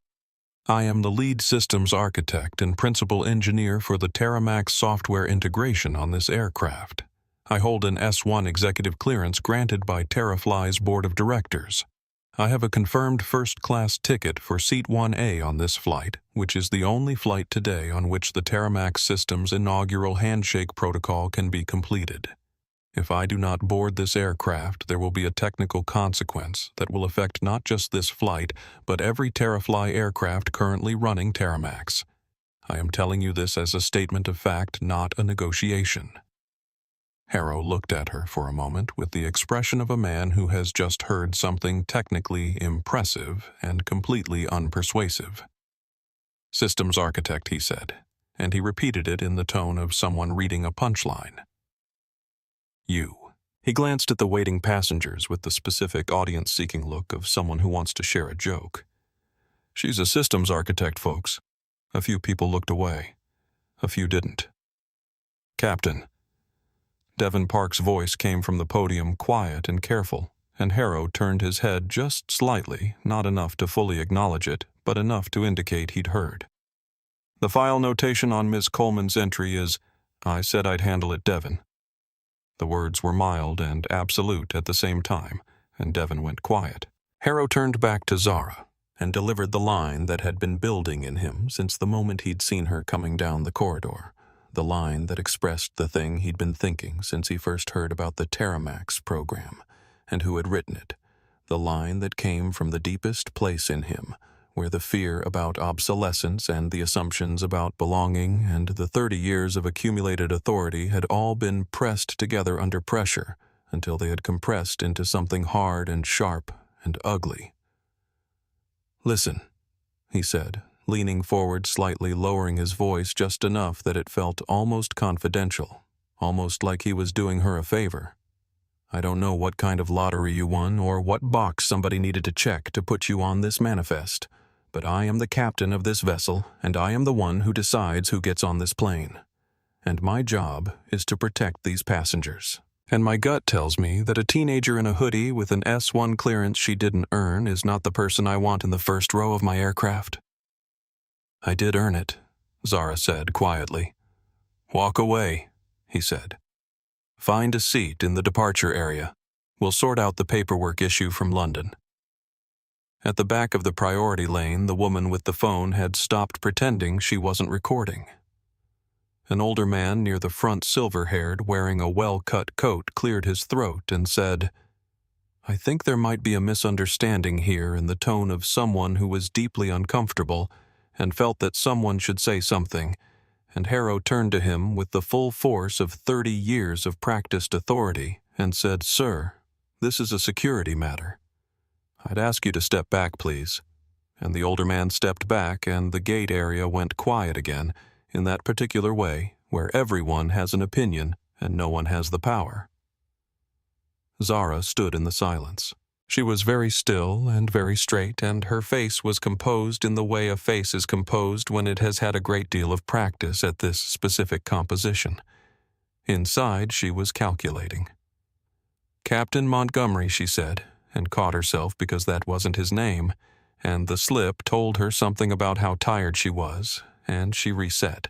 I am the lead systems architect and principal engineer for the Terramax software integration on this aircraft. I hold an S1 executive clearance granted by Terrafly's board of directors. I have a confirmed first-class ticket for Seat 1A on this flight, which is the only flight today on which the Terramax system's inaugural handshake protocol can be completed. If I do not board this aircraft, there will be a technical consequence that will affect not just this flight, but every Terrafly aircraft currently running Terramax. I am telling you this as a statement of fact, not a negotiation. Harrow looked at her for a moment with the expression of a man who has just heard something technically impressive and completely unpersuasive. Systems architect, he said, and he repeated it in the tone of someone reading a punchline. You. He glanced at the waiting passengers with the specific audience-seeking look of someone who wants to share a joke. She's a systems architect, folks. A few people looked away. A few didn't. Captain. Devon Park's voice came from the podium, quiet and careful, and Harrow turned his head just slightly, not enough to fully acknowledge it, but enough to indicate he'd heard. The file notation on Ms. Coleman's entry is, I said I'd handle it, Devon. The words were mild and absolute at the same time, and Devon went quiet. Harrow turned back to Zara and delivered the line that had been building in him since the moment he'd seen her coming down the corridor. The line that expressed the thing he'd been thinking since he first heard about the Terramax program, and who had written it. The line that came from the deepest place in him, where the fear about obsolescence and the assumptions about belonging and the 30 years of accumulated authority had all been pressed together under pressure until they had compressed into something hard and sharp and ugly. Listen, he said, leaning forward slightly, lowering his voice just enough that it felt almost confidential. almost like he was doing her a favor. "I don't know what kind of lottery you won or what box somebody needed to check to put you on this manifest, but I am the captain of this vessel, and I am the one who decides who gets on this plane. And my job is to protect these passengers. And my gut tells me that a teenager in a hoodie with an S1 clearance she didn't earn is not the person I want in the first row of my aircraft." "I did earn it," Zara said quietly. "Walk away," he said. "Find a seat in the departure area. We'll sort out the paperwork issue from London." At the back of the priority lane, the woman with the phone had stopped pretending she wasn't recording. An older man near the front, silver-haired, wearing a well-cut coat, cleared his throat and said, "I think there might be a misunderstanding here in the tone of someone who was deeply uncomfortable and felt that someone should say something, and Harrow turned to him with the full force of 30 years of practiced authority and said, 'Sir, this is a security matter. I'd ask you to step back, please.' And the older man stepped back and the gate area went quiet again, in that particular way where everyone has an opinion and no one has the power." Zara stood in the silence. She was very still and very straight, and her face was composed in the way a face is composed when it has had a great deal of practice at this specific composition. Inside, she was calculating. "Captain Montgomery," she said, and caught herself because that wasn't his name, and the slip told her something about how tired she was, and she reset.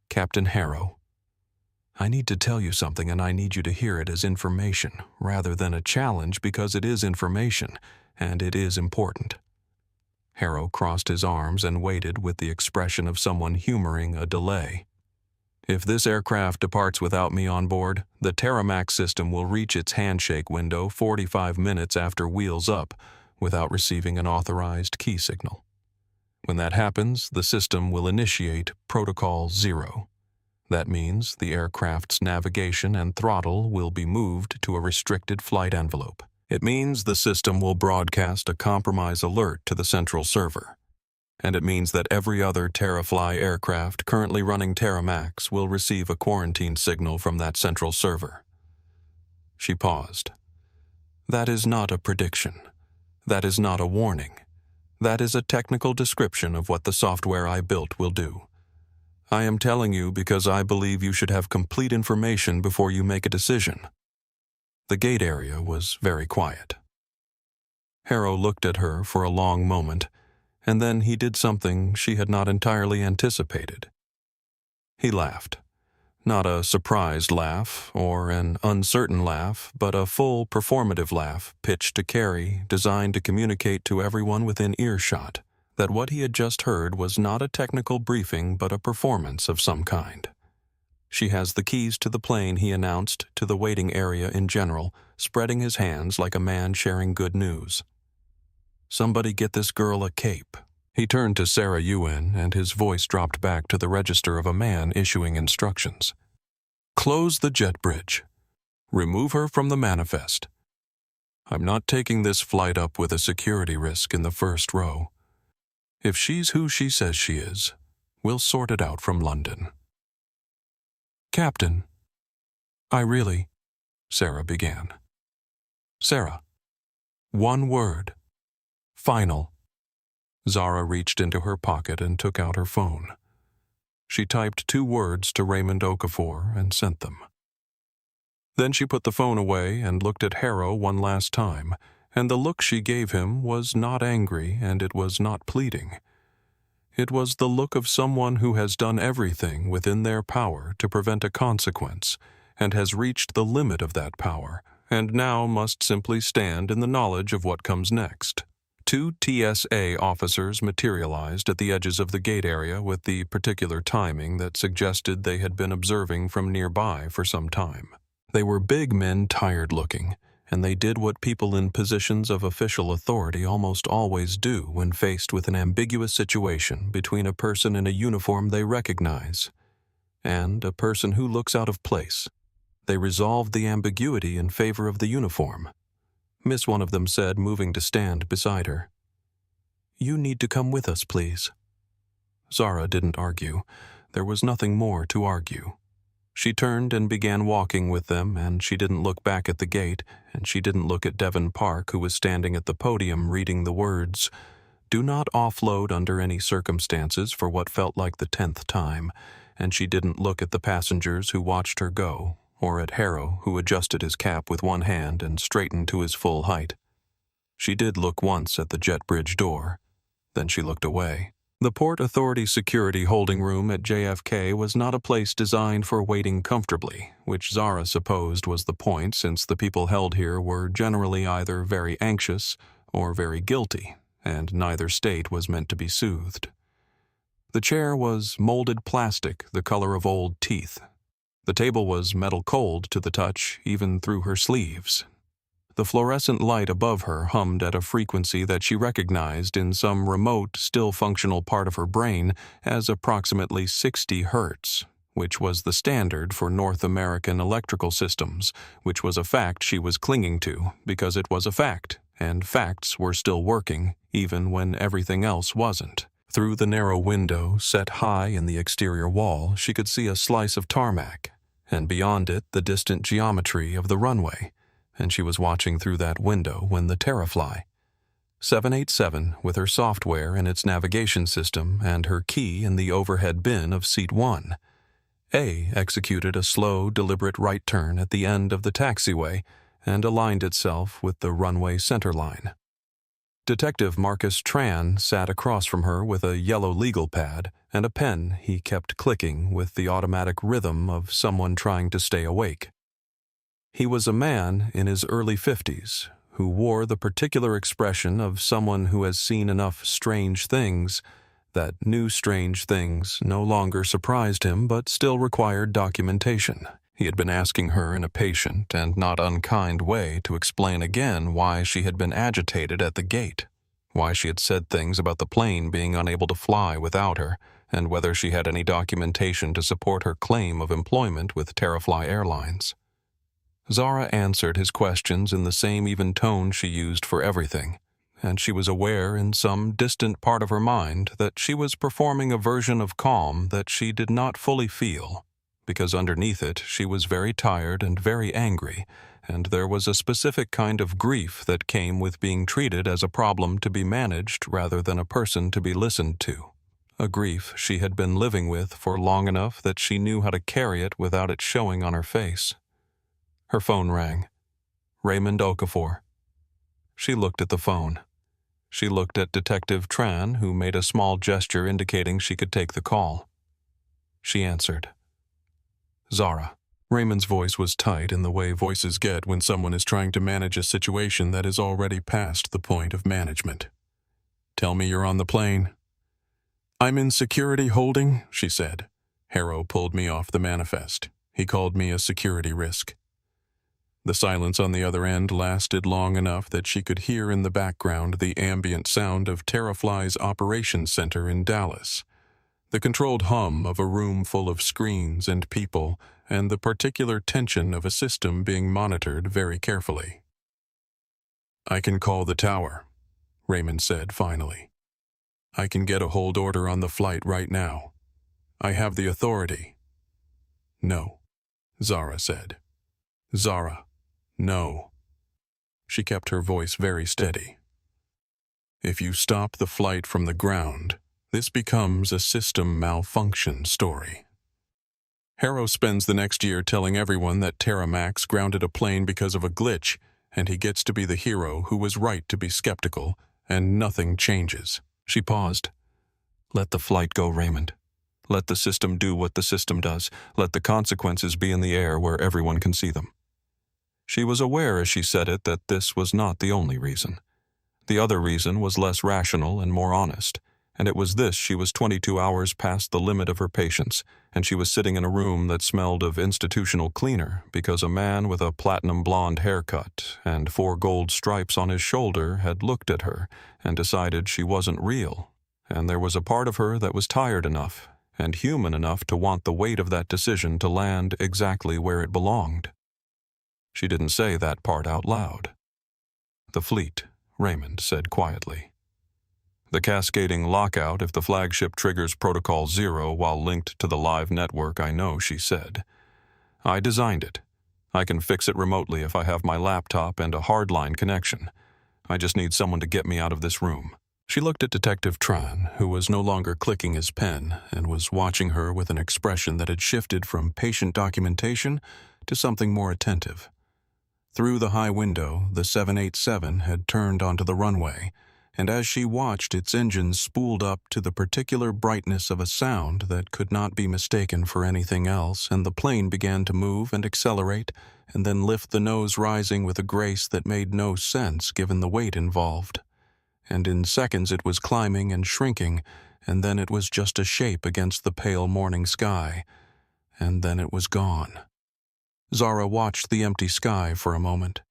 "Captain Harrow, I need to tell you something, and I need you to hear it as information rather than a challenge, because it is information, and it is important." Harrow crossed his arms and waited with the expression of someone humoring a delay. "If this aircraft departs without me on board, the Terramax system will reach its handshake window 45 minutes after wheels up without receiving an authorized key signal. When that happens, the system will initiate Protocol 0. That means the aircraft's navigation and throttle will be moved to a restricted flight envelope. It means the system will broadcast a compromise alert to the central server. And it means that every other Terrafly aircraft currently running Terramax will receive a quarantine signal from that central server." She paused. "That is not a prediction. That is not a warning. That is a technical description of what the software I built will do. I am telling you because I believe you should have complete information before you make a decision." The gate area was very quiet. Harrow looked at her for a long moment, and then he did something she had not entirely anticipated. He laughed. Not a surprised laugh or an uncertain laugh, but a full performative laugh pitched to Carrie, designed to communicate to everyone within earshot that what he had just heard was not a technical briefing but a performance of some kind. "She has the keys to the plane," he announced to the waiting area in general, spreading his hands like a man sharing good news. "Somebody get this girl a cape." He turned to Sarah Ewan, and his voice dropped back to the register of a man issuing instructions. "Close the jet bridge. Remove her from the manifest. I'm not taking this flight up with a security risk in the first row. If she's who she says she is, we'll sort it out from London." "Captain, I really," Sarah began. "Sarah, one word. Final." Zara reached into her pocket and took out her phone. She typed 2 words to Raymond Okafor and sent them. Then she put the phone away and looked at Harrow one last time, and the look she gave him was not angry and it was not pleading. It was the look of someone who has done everything within their power to prevent a consequence and has reached the limit of that power and now must simply stand in the knowledge of what comes next. 2 TSA officers materialized at the edges of the gate area with the particular timing that suggested they had been observing from nearby for some time. They were big men, tired-looking, and they did what people in positions of official authority almost always do when faced with an ambiguous situation between a person in a uniform they recognize and a person who looks out of place. They resolved the ambiguity in favor of the uniform. Miss one of them said, moving to stand beside her, "You need to come with us, please." Zara didn't argue. There was nothing more to argue. She turned and began walking with them, and she didn't look back at the gate, and she didn't look at Devon Park, who was standing at the podium reading the words, "Do not offload under any circumstances," for what felt like the 10th time, and she didn't look at the passengers who watched her go, or at Harrow, who adjusted his cap with one hand and straightened to his full height. She did look once at the jet bridge door. Then she looked away. The Port Authority security holding room at JFK was not a place designed for waiting comfortably, which Zara supposed was the point, since the people held here were generally either very anxious or very guilty, and neither state was meant to be soothed. The chair was molded plastic, the color of old teeth. The table was metal cold to the touch, even through her sleeves. The fluorescent light above her hummed at a frequency that she recognized in some remote, still functional part of her brain as approximately 60 hertz, which was the standard for North American electrical systems, which was a fact she was clinging to because it was a fact, and facts were still working even when everything else wasn't. Through the narrow window, set high in the exterior wall, she could see a slice of tarmac, and beyond it the distant geometry of the runway. And she was watching through that window when the Terrafly 787, with her software in its navigation system and her key in the overhead bin of seat 1, executed a slow, deliberate right turn at the end of the taxiway and aligned itself with the runway centerline. Detective Marcus Tran sat across from her with a yellow legal pad and a pen he kept clicking with the automatic rhythm of someone trying to stay awake. He was a man in his early 50s who wore the particular expression of someone who has seen enough strange things that new strange things no longer surprised him but still required documentation. He had been asking her in a patient and not unkind way to explain again why she had been agitated at the gate, why she had said things about the plane being unable to fly without her, and whether she had any documentation to support her claim of employment with Terrafly Airlines. Zara answered his questions in the same even tone she used for everything, and she was aware in some distant part of her mind that she was performing a version of calm that she did not fully feel, because underneath it she was very tired and very angry, and there was a specific kind of grief that came with being treated as a problem to be managed rather than a person to be listened to. A grief she had been living with for long enough that she knew how to carry it without it showing on her face. Her phone rang. Raymond Okafor. She looked at the phone. She looked at Detective Tran, who made a small gesture indicating she could take the call. She answered. Zara. Raymond's voice was tight in the way voices get when someone is trying to manage a situation that is already past the point of management. Tell me you're on the plane. I'm in security holding, she said. Harrow pulled me off the manifest. He called me a security risk. The silence on the other end lasted long enough that she could hear in the background the ambient sound of Terrafly's operations center in Dallas, the controlled hum of a room full of screens and people, and the particular tension of a system being monitored very carefully. I can call the tower, Raymond said finally. I can get a hold order on the flight right now. I have the authority. No, Zara said. Zara. No. She kept her voice very steady. If you stop the flight from the ground, this becomes a system malfunction story. Harrow spends the next year telling everyone that Terramax grounded a plane because of a glitch, and he gets to be the hero who was right to be skeptical, and nothing changes. She paused. Let the flight go, Raymond. Let the system do what the system does. Let the consequences be in the air where everyone can see them. She was aware as she said it that this was not the only reason. The other reason was less rational and more honest, and it was this: she was 22 hours past the limit of her patience, and she was sitting in a room that smelled of institutional cleaner because a man with a platinum blonde haircut and 4 gold stripes on his shoulder had looked at her and decided she wasn't real, and there was a part of her that was tired enough and human enough to want the weight of that decision to land exactly where it belonged. She didn't say that part out loud. The fleet, Raymond said quietly. The cascading lockout if the flagship triggers Protocol 0 while linked to the live network, I know, she said. I designed it. I can fix it remotely if I have my laptop and a hardline connection. I just need someone to get me out of this room." She looked at Detective Tran, who was no longer clicking his pen and was watching her with an expression that had shifted from patient documentation to something more attentive. Through the high window, the 787 had turned onto the runway, and as she watched, its engines spooled up to the particular brightness of a sound that could not be mistaken for anything else, and the plane began to move and accelerate, and then lift the nose rising with a grace that made no sense given the weight involved. And in seconds it was climbing and shrinking, and then it was just a shape against the pale morning sky, and then it was gone. Zara watched the empty sky for a moment.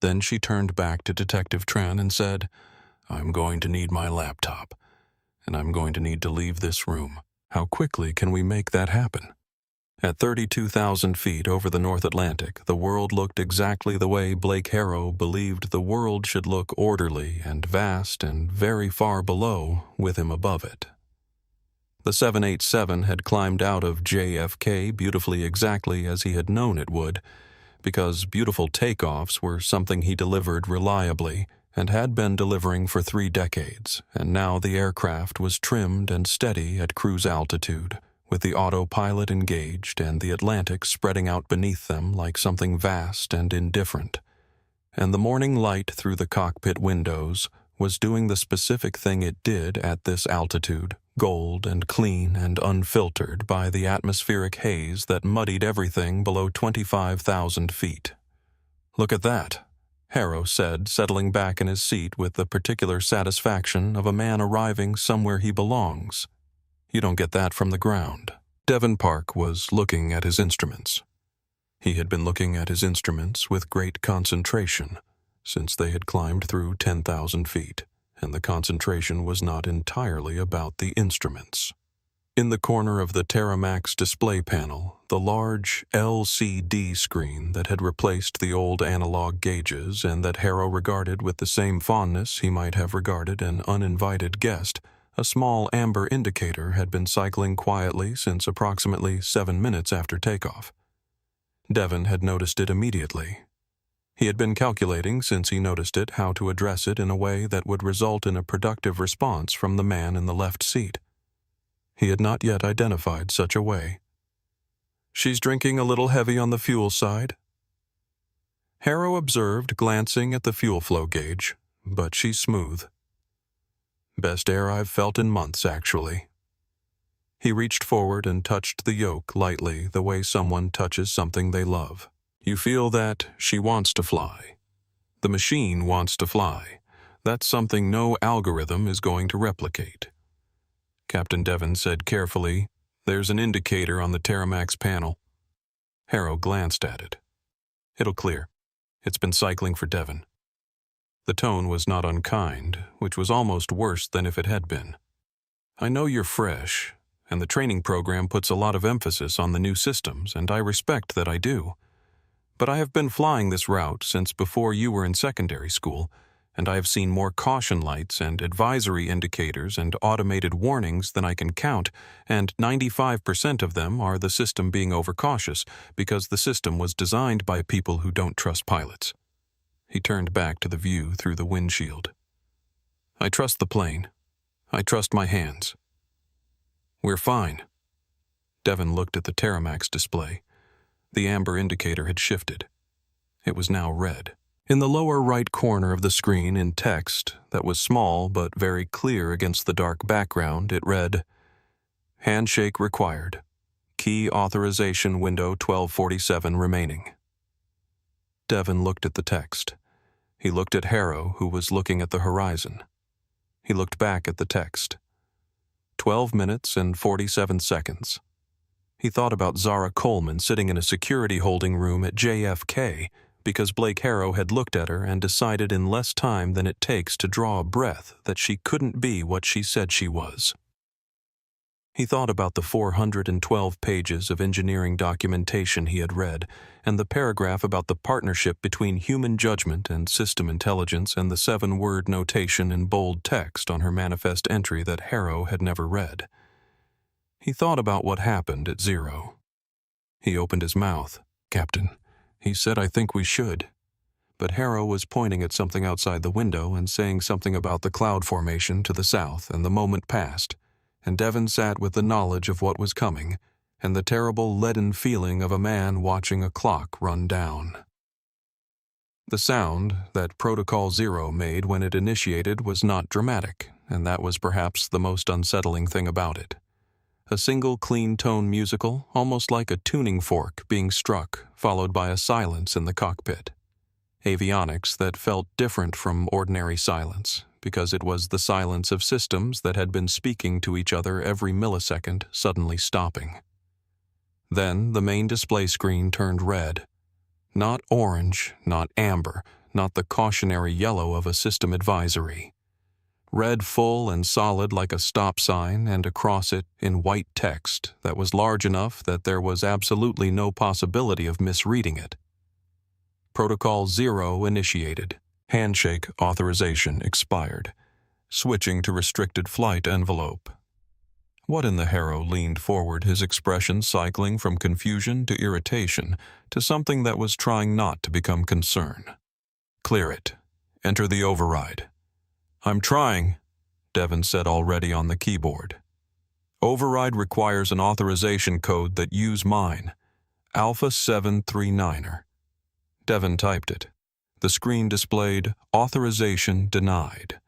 Then she turned back to Detective Tran and said, "I'm going to need my laptop, and I'm going to need to leave this room. How quickly can we make that happen?" At 32,000 feet over the North Atlantic, the world looked exactly the way Blake Harrow believed the world should look, orderly and vast and very far below, with him above it. The 787 had climbed out of JFK beautifully exactly as he had known it would, because beautiful takeoffs were something he delivered reliably and had been delivering for 3 decades, and now the aircraft was trimmed and steady at cruise altitude, with the autopilot engaged and the Atlantic spreading out beneath them like something vast and indifferent. And the morning light through the cockpit windows was doing the specific thing it did at this altitude, gold and clean and unfiltered by the atmospheric haze that muddied everything below 25,000 feet. "Look at that," Harrow said, settling back in his seat with the particular satisfaction of a man arriving somewhere he belongs. "You don't get that from the ground." Devon Park was looking at his instruments. He had been looking at his instruments with great concentration since they had climbed through 10,000 feet, and the concentration was not entirely about the instruments. In the corner of the Terramax display panel, the large LCD screen that had replaced the old analog gauges and that Harrow regarded with the same fondness he might have regarded an uninvited guest, a small amber indicator had been cycling quietly since approximately 7 minutes after takeoff. Devon had noticed it immediately. He had been calculating since he noticed it how to address it in a way that would result in a productive response from the man in the left seat. He had not yet identified such a way. "She's drinking a little heavy on the fuel side," Harrow observed, glancing at the fuel flow gauge, "but she's smooth. Best air I've felt in months, actually." He reached forward and touched the yoke lightly, the way someone touches something they love. "You feel that she wants to fly. The machine wants to fly. That's something no algorithm is going to replicate." Captain Devon said carefully, "There's an indicator on the Terramax panel." Harrow glanced at it. "It'll clear. It's been cycling for Devon." The tone was not unkind, which was almost worse than if it had been. "I know you're fresh, and the training program puts a lot of emphasis on the new systems, and I respect that I do. But I have been flying this route since before you were in secondary school, and I have seen more caution lights and advisory indicators and automated warnings than I can count, and 95% of them are the system being overcautious because the system was designed by people who don't trust pilots." He turned back to the view through the windshield. "I trust the plane. I trust my hands. We're fine." Devon looked at the Terramax display. The amber indicator had shifted. It was now red. In the lower right corner of the screen, in text that was small but very clear against the dark background, it read, "Handshake required. Key authorization window 1247 remaining." Devon looked at the text. He looked at Harrow, who was looking at the horizon. He looked back at the text. 12 minutes and 47 seconds. He thought about Zara Coleman sitting in a security holding room at JFK because Blake Harrow had looked at her and decided in less time than it takes to draw a breath that she couldn't be what she said she was. He thought about the 412 pages of engineering documentation he had read, and the paragraph about the partnership between human judgment and system intelligence, and the 7-word notation in bold text on her manifest entry that Harrow had never read. He thought about what happened at Zero. He opened his mouth. "Captain," he said, "I think we should." But Harrow was pointing at something outside the window and saying something about the cloud formation to the south, and the moment passed, and Devon sat with the knowledge of what was coming and the terrible leaden feeling of a man watching a clock run down. The sound that Protocol Zero made when it initiated was not dramatic, and that was perhaps the most unsettling thing about it. A single clean-tone musical, almost like a tuning fork being struck, followed by a silence in the cockpit. Avionics that felt different from ordinary silence, because it was the silence of systems that had been speaking to each other every millisecond, suddenly stopping. Then the main display screen turned red. Not orange, not amber, not the cautionary yellow of a system advisory. Red full and solid like a stop sign, and across it, in white text that was large enough that there was absolutely no possibility of misreading it. Protocol Zero initiated. Handshake authorization expired. Switching to restricted flight envelope. What in the Harrow leaned forward, his expression cycling from confusion to irritation to something that was trying not to become concern. "Clear it. Enter the override." "I'm trying," Devon said already on the keyboard. "Override requires an authorization code that use mine. Alpha 739er. Devon typed it. The screen displayed authorization denied.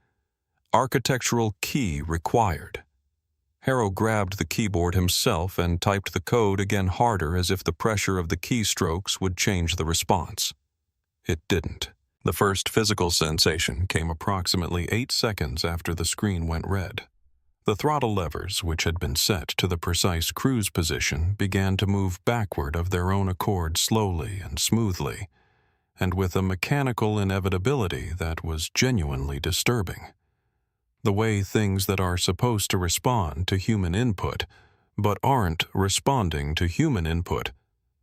Architectural key required. Harrow grabbed the keyboard himself and typed the code again harder, as if the pressure of the keystrokes would change the response. It didn't. The first physical sensation came approximately 8 seconds after the screen went red. The throttle levers, which had been set to the precise cruise position, began to move backward of their own accord slowly and smoothly, and with a mechanical inevitability that was genuinely disturbing. The way things that are supposed to respond to human input, but aren't responding to human input,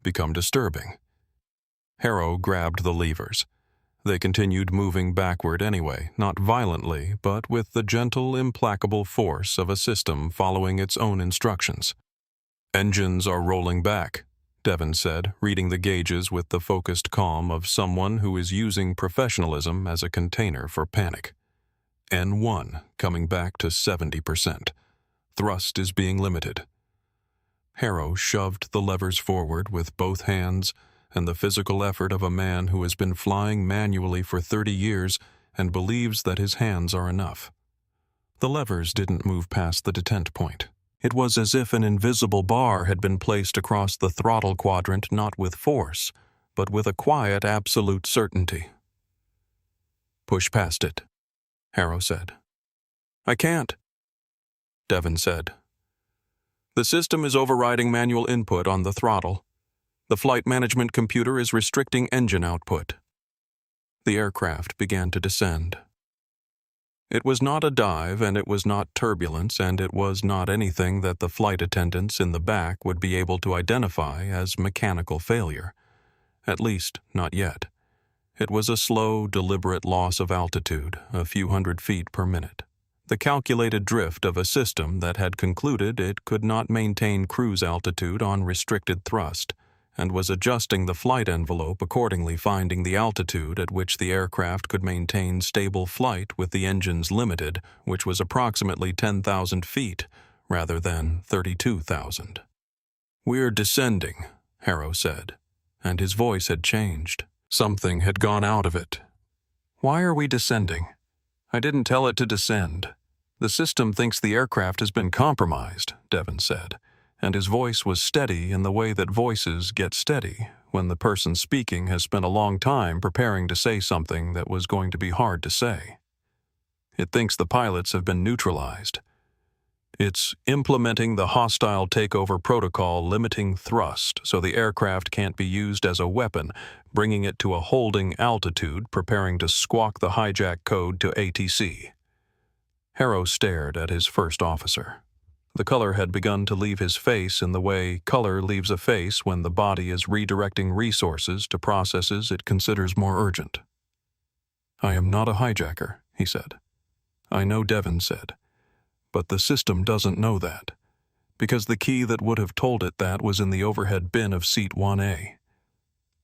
become disturbing. Harrow grabbed the levers. They continued moving backward anyway, not violently, but with the gentle, implacable force of a system following its own instructions. "Engines are rolling back," Devon said, reading the gauges with the focused calm of someone who is using professionalism as a container for panic. "N1 coming back to 70%. Thrust is being limited." Harrow shoved the levers forward with both hands, and the physical effort of a man who has been flying manually for 30 years and believes that his hands are enough. The levers didn't move past the detent point. It was as if an invisible bar had been placed across the throttle quadrant, not with force, but with a quiet, absolute certainty. "Push past it," Harrow said. "I can't," Devon said. "The system is overriding manual input on the throttle. The flight management computer is restricting engine output." The aircraft began to descend. It was not a dive, and it was not turbulence, and it was not anything that the flight attendants in the back would be able to identify as mechanical failure. At least, not yet. It was a slow, deliberate loss of altitude, a few hundred feet per minute. The calculated drift of a system that had concluded it could not maintain cruise altitude on restricted thrust, and was adjusting the flight envelope accordingly, finding the altitude at which the aircraft could maintain stable flight with the engines limited, which was approximately 10,000 feet, rather than 32,000. "We're descending," Harrow said, and his voice had changed. Something had gone out of it. "Why are we descending? I didn't tell it to descend. The system thinks the aircraft has been compromised," Devon said, and his voice was steady in the way that voices get steady when the person speaking has spent a long time preparing to say something that was going to be hard to say. "It thinks the pilots have been neutralized. It's implementing the hostile takeover protocol limiting thrust so the aircraft can't be used as a weapon, bringing it to a holding altitude, preparing to squawk the hijack code to ATC." Harrow stared at his first officer. The color had begun to leave his face in the way color leaves a face when the body is redirecting resources to processes it considers more urgent. "I am not a hijacker," he said. "I know," Devon said. "But the system doesn't know that. because the key that would have told it that was in the overhead bin of seat 1A.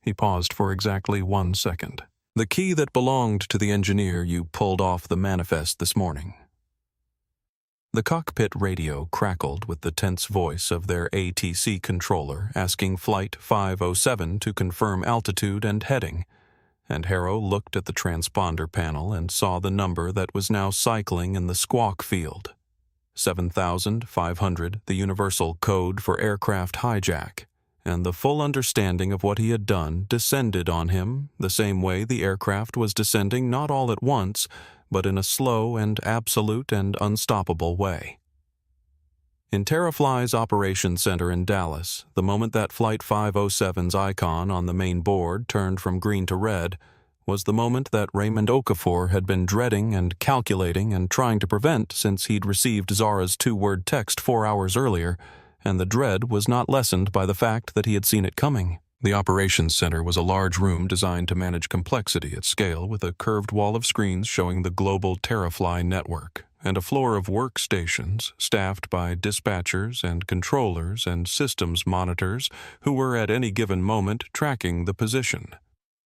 He paused for exactly 1 second. The key that belonged to the engineer you pulled off the manifest this morning. The cockpit radio crackled with the tense voice of their ATC controller asking Flight 507 to confirm altitude and heading, and Harrow looked at the transponder panel and saw the number that was now cycling in the squawk field. 7,500, the universal code for aircraft hijack, and the full understanding of what he had done descended on him the same way the aircraft was descending not all at once, but in a slow and absolute and unstoppable way. In TerraFly's Operations Center in Dallas, the moment that Flight 507's icon on the main board turned from green to red was the moment that Raymond Okafor had been dreading and calculating and trying to prevent since he'd received Zara's 2-word text 4 hours earlier, and the dread was not lessened by the fact that he had seen it coming. The Operations Center was a large room designed to manage complexity at scale with a curved wall of screens showing the global TerraFly network, and a floor of workstations staffed by dispatchers and controllers and systems monitors who were at any given moment tracking the position,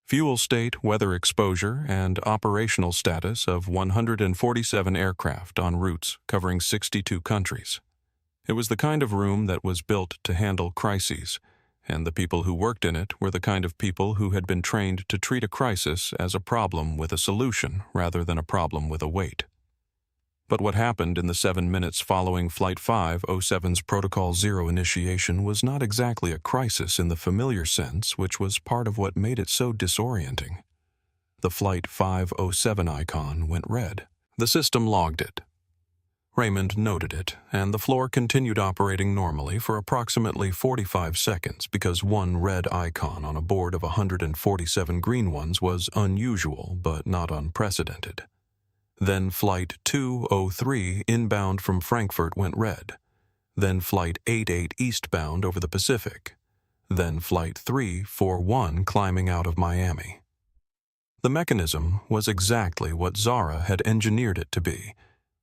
fuel state, weather exposure, and operational status of 147 aircraft on routes covering 62 countries. It was the kind of room that was built to handle crises, and the people who worked in it were the kind of people who had been trained to treat a crisis as a problem with a solution rather than a problem with a weight. But what happened in the 7 minutes following Flight 507's Protocol Zero initiation was not exactly a crisis in the familiar sense, which was part of what made it so disorienting. The Flight 507 icon went red. The system logged it. Raymond noted it, and the floor continued operating normally for approximately 45 seconds because one red icon on a board of 147 green ones was unusual but not unprecedented. Then Flight 203 inbound from Frankfurt went red. Then Flight 88 eastbound over the Pacific. Then Flight 341 climbing out of Miami. The mechanism was exactly what Zara had engineered it to be,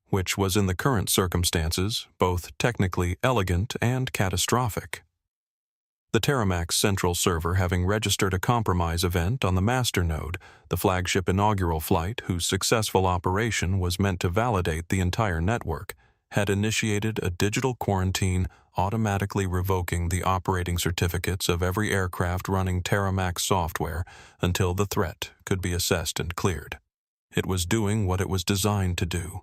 which was in the current circumstances both technically elegant and catastrophic. The Terramax central server having registered a compromise event on the master node, the flagship inaugural flight whose successful operation was meant to validate the entire network, had initiated a digital quarantine automatically revoking the operating certificates of every aircraft running Terramax software until the threat could be assessed and cleared. It was doing what it was designed to do.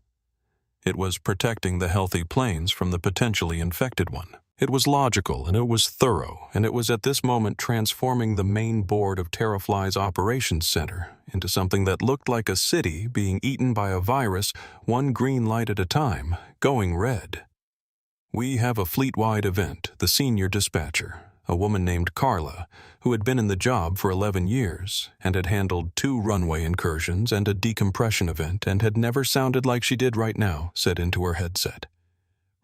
It was protecting the healthy planes from the potentially infected one. It was logical and it was thorough, and it was at this moment transforming the main board of TerraFly's Operations Center into something that looked like a city being eaten by a virus, one green light at a time, going red. We have a fleet-wide event, the senior dispatcher, a woman named Carla, who had been in the job for 11 years and had handled 2 runway incursions and a decompression event and had never sounded like she did right now, said into her headset.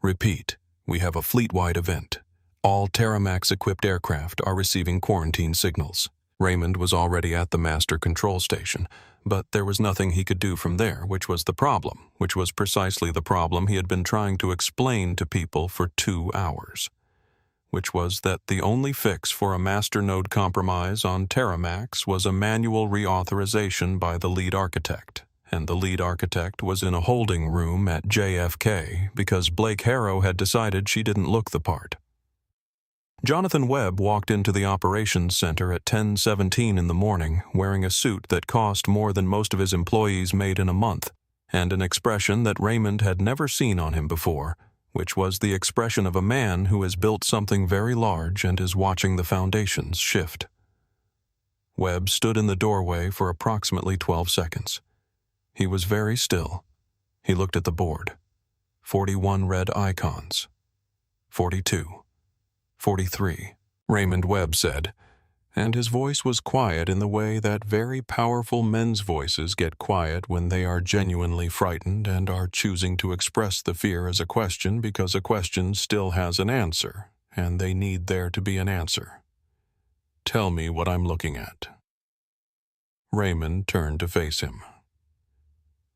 Repeat, we have a fleet-wide event. All Terramax-equipped aircraft are receiving quarantine signals. Raymond was already at the master control station, but there was nothing he could do from there, which was the problem, which was precisely the problem he had been trying to explain to people for 2 hours. Which was that the only fix for a master node compromise on Terramax was a manual reauthorization by the lead architect, and the lead architect was in a holding room at JFK because Blake Harrow had decided she didn't look the part. Jonathan Webb walked into the operations center at 10:17 in the morning wearing a suit that cost more than most of his employees made in a month, and an expression that Raymond had never seen on him before, which was the expression of a man who has built something very large and is watching the foundations shift. Webb stood in the doorway for approximately 12 seconds. He was very still. He looked at the board. 41 red icons. 42. 43. Raymond Webb said, and his voice was quiet in the way that very powerful men's voices get quiet when they are genuinely frightened and are choosing to express the fear as a question because a question still has an answer, and they need there to be an answer. Tell me what I'm looking at. Raymond turned to face him.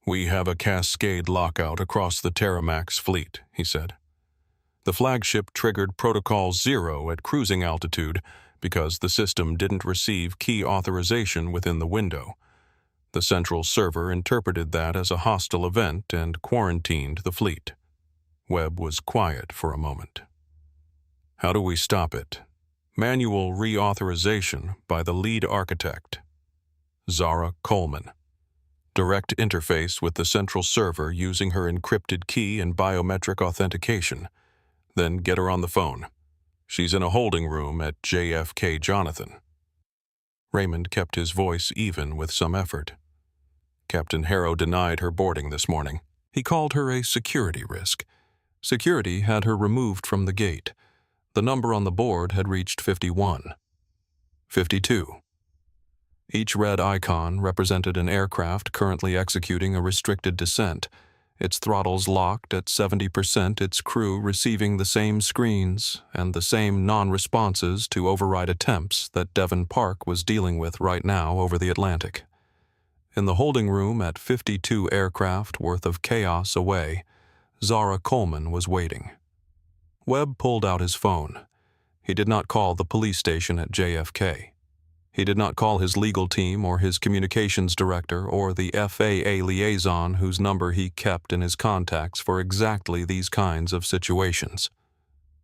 We have a cascade lockout across the Terramax fleet, he said. The flagship triggered Protocol 0 at cruising altitude because the system didn't receive key authorization within the window. The central server interpreted that as a hostile event and quarantined the fleet. Webb was quiet for a moment. How do we stop it? Manual reauthorization by the lead architect, Zara Coleman. Direct interface with the central server using her encrypted key and biometric authentication. Then get her on the phone. She's in a holding room at JFK Jonathan. Raymond kept his voice even with some effort. Captain Harrow denied her boarding this morning. He called her a security risk. Security had her removed from the gate. The number on the board had reached 51. 52. Each red icon represented an aircraft currently executing a restricted descent, its throttles locked at 70%, its crew receiving the same screens and the same non-responses to override attempts that Devon Park was dealing with right now over the Atlantic. In the holding room at 52 aircraft worth of chaos away, Zara Coleman was waiting. Webb pulled out his phone. He did not call the police station at JFK. He did not call his legal team or his communications director or the FAA liaison whose number he kept in his contacts for exactly these kinds of situations.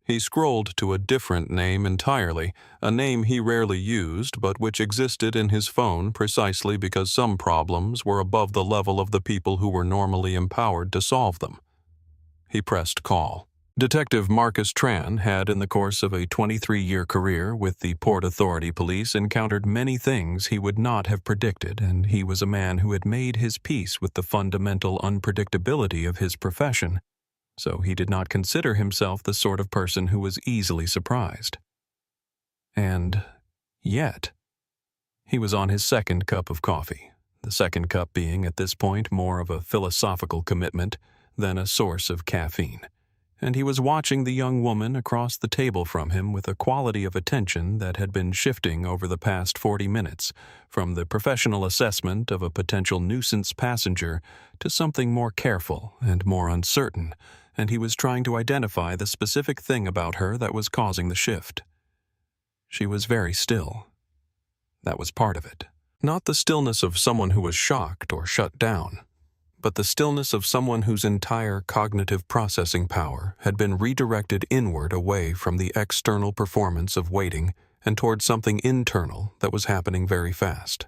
He scrolled to a different name entirely, a name he rarely used but which existed in his phone precisely because some problems were above the level of the people who were normally empowered to solve them. He pressed call. Detective Marcus Tran had, in the course of a 23-year career with the Port Authority Police, encountered many things he would not have predicted, and he was a man who had made his peace with the fundamental unpredictability of his profession, so he did not consider himself the sort of person who was easily surprised. And yet, he was on his second cup of coffee, the second cup being at this point more of a philosophical commitment than a source of caffeine. And he was watching the young woman across the table from him with a quality of attention that had been shifting over the past 40 minutes, from the professional assessment of a potential nuisance passenger to something more careful and more uncertain, and he was trying to identify the specific thing about her that was causing the shift. She was very still. That was part of it. Not the stillness of someone who was shocked or shut down, but the stillness of someone whose entire cognitive processing power had been redirected inward away from the external performance of waiting and toward something internal that was happening very fast.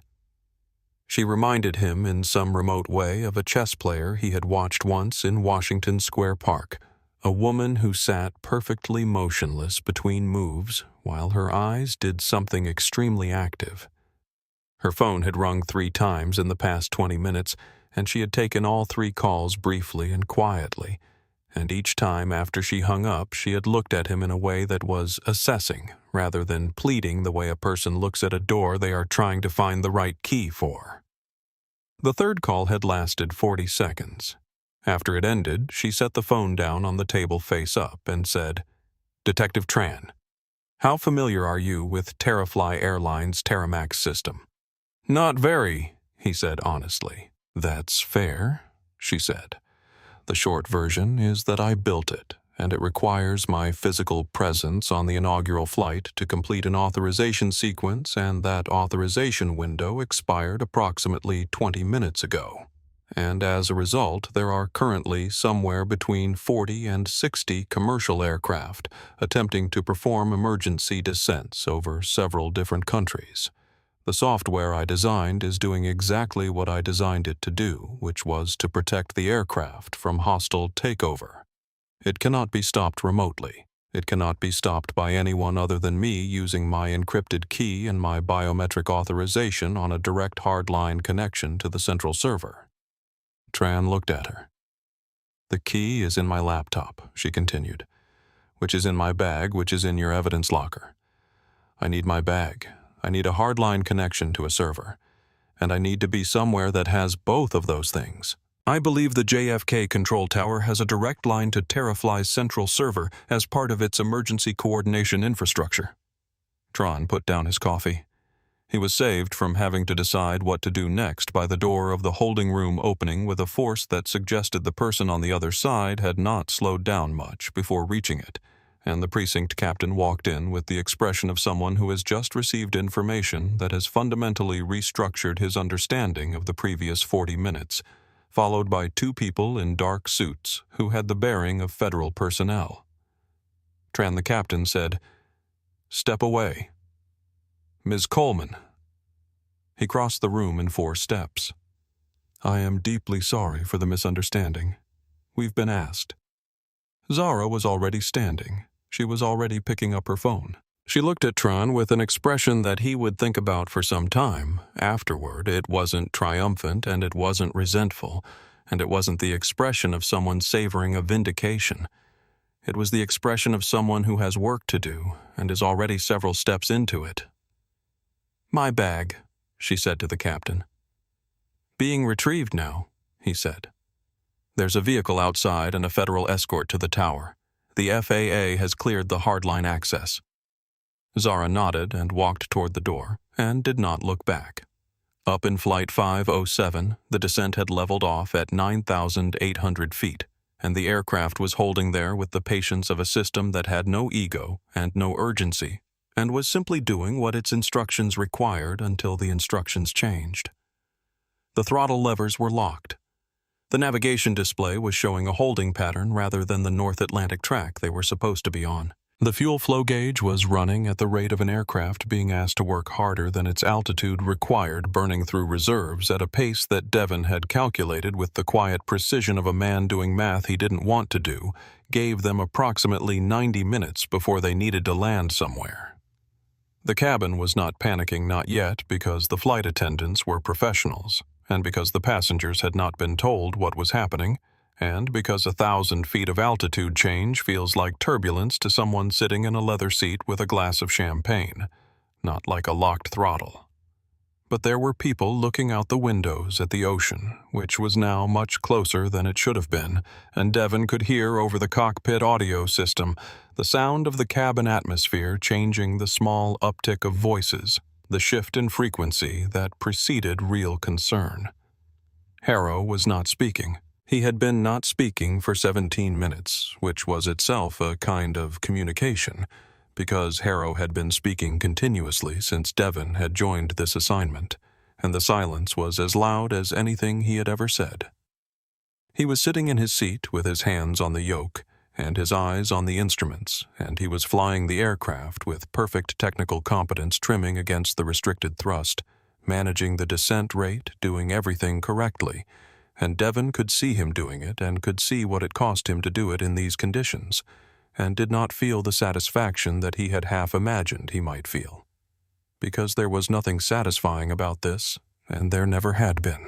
She reminded him in some remote way of a chess player he had watched once in Washington Square Park, a woman who sat perfectly motionless between moves while her eyes did something extremely active. Her phone had rung 3 times in the past 20 minutes, and she had taken all 3 calls briefly and quietly, and each time after she hung up she had looked at him in a way that was assessing rather than pleading the way a person looks at a door they are trying to find the right key for. The third call had lasted 40 seconds. After it ended, she set the phone down on the table face up and said, "Detective Tran, how familiar are you with Terrafly Airlines' Terramax system?" "Not very," he said honestly. "That's fair," she said. "The short version is that I built it, and it requires my physical presence on the inaugural flight to complete an authorization sequence, and that authorization window expired approximately 20 minutes ago. And as a result, there are currently somewhere between 40 and 60 commercial aircraft attempting to perform emergency descents over several different countries. The software I designed is doing exactly what I designed it to do, which was to protect the aircraft from hostile takeover. It cannot be stopped remotely. It cannot be stopped by anyone other than me using my encrypted key and my biometric authorization on a direct hardline connection to the central server." Tran looked at her. "The key is in my laptop," she continued, "which is in my bag, which is in your evidence locker. I need my bag. I need a hardline connection to a server, and I need to be somewhere that has both of those things. I believe the JFK control tower has a direct line to Terrafly's central server as part of its emergency coordination infrastructure." Tran put down his coffee. He was saved from having to decide what to do next by the door of the holding room opening with a force that suggested the person on the other side had not slowed down much before reaching it, and the precinct captain walked in with the expression of someone who has just received information that has fundamentally restructured his understanding of the previous 40 minutes, followed by two people in dark suits who had the bearing of federal personnel. Tran the captain said, "Step away. Ms. Coleman." He crossed the room in 4 steps. "I am deeply sorry for the misunderstanding. We've been asked." Zara was already standing. She was already picking up her phone. She looked at Tran with an expression that he would think about for some time. Afterward, it wasn't triumphant, and it wasn't resentful, and it wasn't the expression of someone savoring a vindication. It was the expression of someone who has work to do and is already several steps into it. "My bag," she said to the captain. "Being retrieved now," he said. "There's a vehicle outside and a federal escort to the tower. The FAA has cleared the hardline access." Zara nodded and walked toward the door, and did not look back. Up in Flight 507, the descent had leveled off at 9,800 feet, and the aircraft was holding there with the patience of a system that had no ego and no urgency, and was simply doing what its instructions required until the instructions changed. The throttle levers were locked. The navigation display was showing a holding pattern rather than the North Atlantic track they were supposed to be on. The fuel flow gauge was running at the rate of an aircraft being asked to work harder than its altitude required, burning through reserves at a pace that Devon had calculated with the quiet precision of a man doing math he didn't want to do, gave them approximately 90 minutes before they needed to land somewhere. The cabin was not panicking, not yet, because the flight attendants were professionals, and because the passengers had not been told what was happening, and because 1,000 feet of altitude change feels like turbulence to someone sitting in a leather seat with a glass of champagne, not like a locked throttle. But there were people looking out the windows at the ocean, which was now much closer than it should have been, and Devon could hear over the cockpit audio system the sound of the cabin atmosphere changing, the small uptick of voices, the shift in frequency that preceded real concern. Harrow was not speaking. He had been not speaking for 17 minutes, which was itself a kind of communication, because Harrow had been speaking continuously since Devon had joined this assignment, and the silence was as loud as anything he had ever said. He was sitting in his seat with his hands on the yoke and his eyes on the instruments, and he was flying the aircraft with perfect technical competence, trimming against the restricted thrust, managing the descent rate, doing everything correctly, and Devon could see him doing it and could see what it cost him to do it in these conditions, and did not feel the satisfaction that he had half imagined he might feel. Because there was nothing satisfying about this, and there never had been.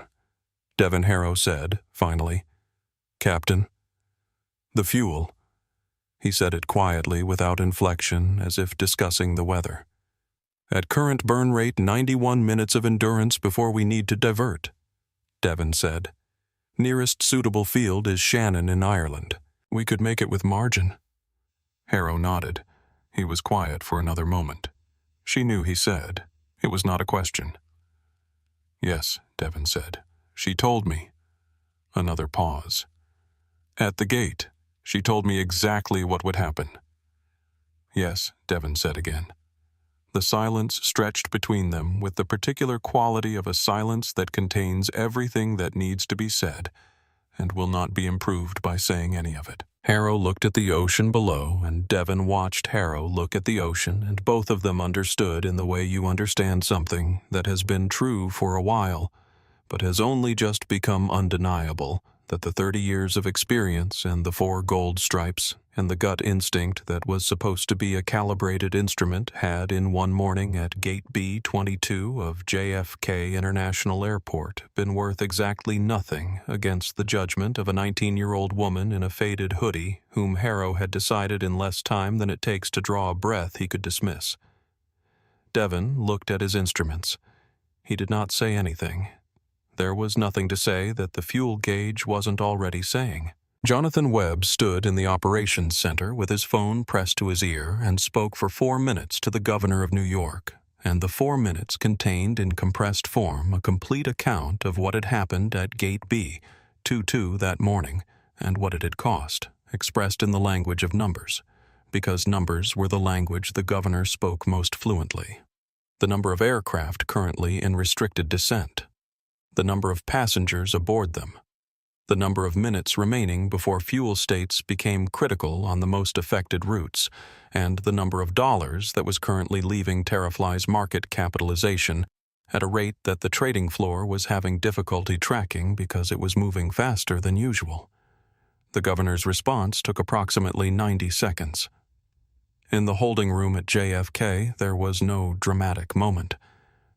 Devon Harrow said, finally, "Captain, the fuel." He said it quietly, without inflection, as if discussing the weather. "At current burn rate, 91 minutes of endurance before we need to divert," Devon said. "Nearest suitable field is Shannon in Ireland. We could make it with margin." Harrow nodded. He was quiet for another moment. She knew he said. It was not a question. "Yes," Devon said. "She told me." Another pause. "At the gate, she told me exactly what would happen." "Yes," Devon said again. The silence stretched between them with the particular quality of a silence that contains everything that needs to be said and will not be improved by saying any of it. Harrow looked at the ocean below, and Devon watched Harrow look at the ocean, and both of them understood in the way you understand something that has been true for a while, but has only just become undeniable, that the 30 years of experience and the 4 gold stripes and the gut instinct that was supposed to be a calibrated instrument had in one morning at Gate B-22 of JFK International Airport been worth exactly nothing against the judgment of a 19-year-old woman in a faded hoodie whom Harrow had decided in less time than it takes to draw a breath he could dismiss. Devon looked at his instruments. He did not say anything. There was nothing to say that the fuel gauge wasn't already saying. Jonathan Webb stood in the operations center with his phone pressed to his ear and spoke for 4 minutes to the governor of New York, and the 4 minutes contained in compressed form a complete account of what had happened at Gate B, 2-2 that morning, and what it had cost, expressed in the language of numbers, because numbers were the language the governor spoke most fluently. The number of aircraft currently in restricted descent, the number of passengers aboard them, the number of minutes remaining before fuel states became critical on the most affected routes, and the number of dollars that was currently leaving Terrafly's market capitalization at a rate that the trading floor was having difficulty tracking because it was moving faster than usual. The governor's response took approximately 90 seconds. In the holding room at JFK, there was no dramatic moment.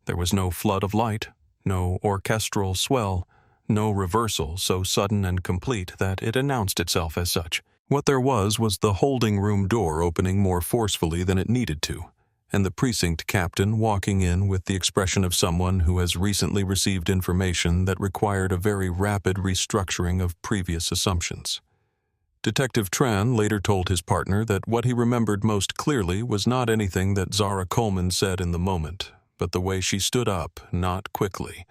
There was no flood of light, no orchestral swell, no reversal so sudden and complete that it announced itself as such. What there was the holding room door opening more forcefully than it needed to, and the precinct captain walking in with the expression of someone who has recently received information that required a very rapid restructuring of previous assumptions. Detective Tran later told his partner that what he remembered most clearly was not anything that Zara Coleman said in the moment, but the way she stood up, not quickly,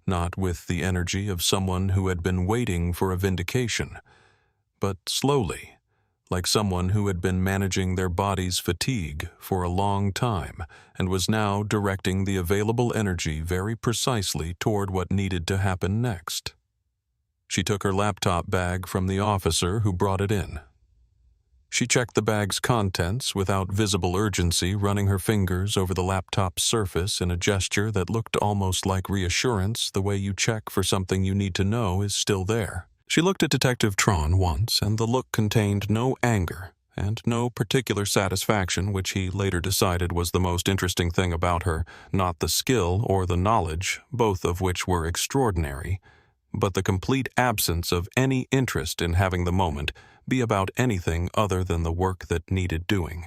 not with the energy of someone who had been waiting for a vindication, but slowly, like someone who had been managing their body's fatigue for a long time and was now directing the available energy very precisely toward what needed to happen next. She took her laptop bag from the officer who brought it in. She checked the bag's contents without visible urgency, running her fingers over the laptop's surface in a gesture that looked almost like reassurance, the way you check for something you need to know is still there. She looked at Detective Tron once, and the look contained no anger and no particular satisfaction, which he later decided was the most interesting thing about her, not the skill or the knowledge, both of which were extraordinary, but the complete absence of any interest in having the moment be about anything other than the work that needed doing.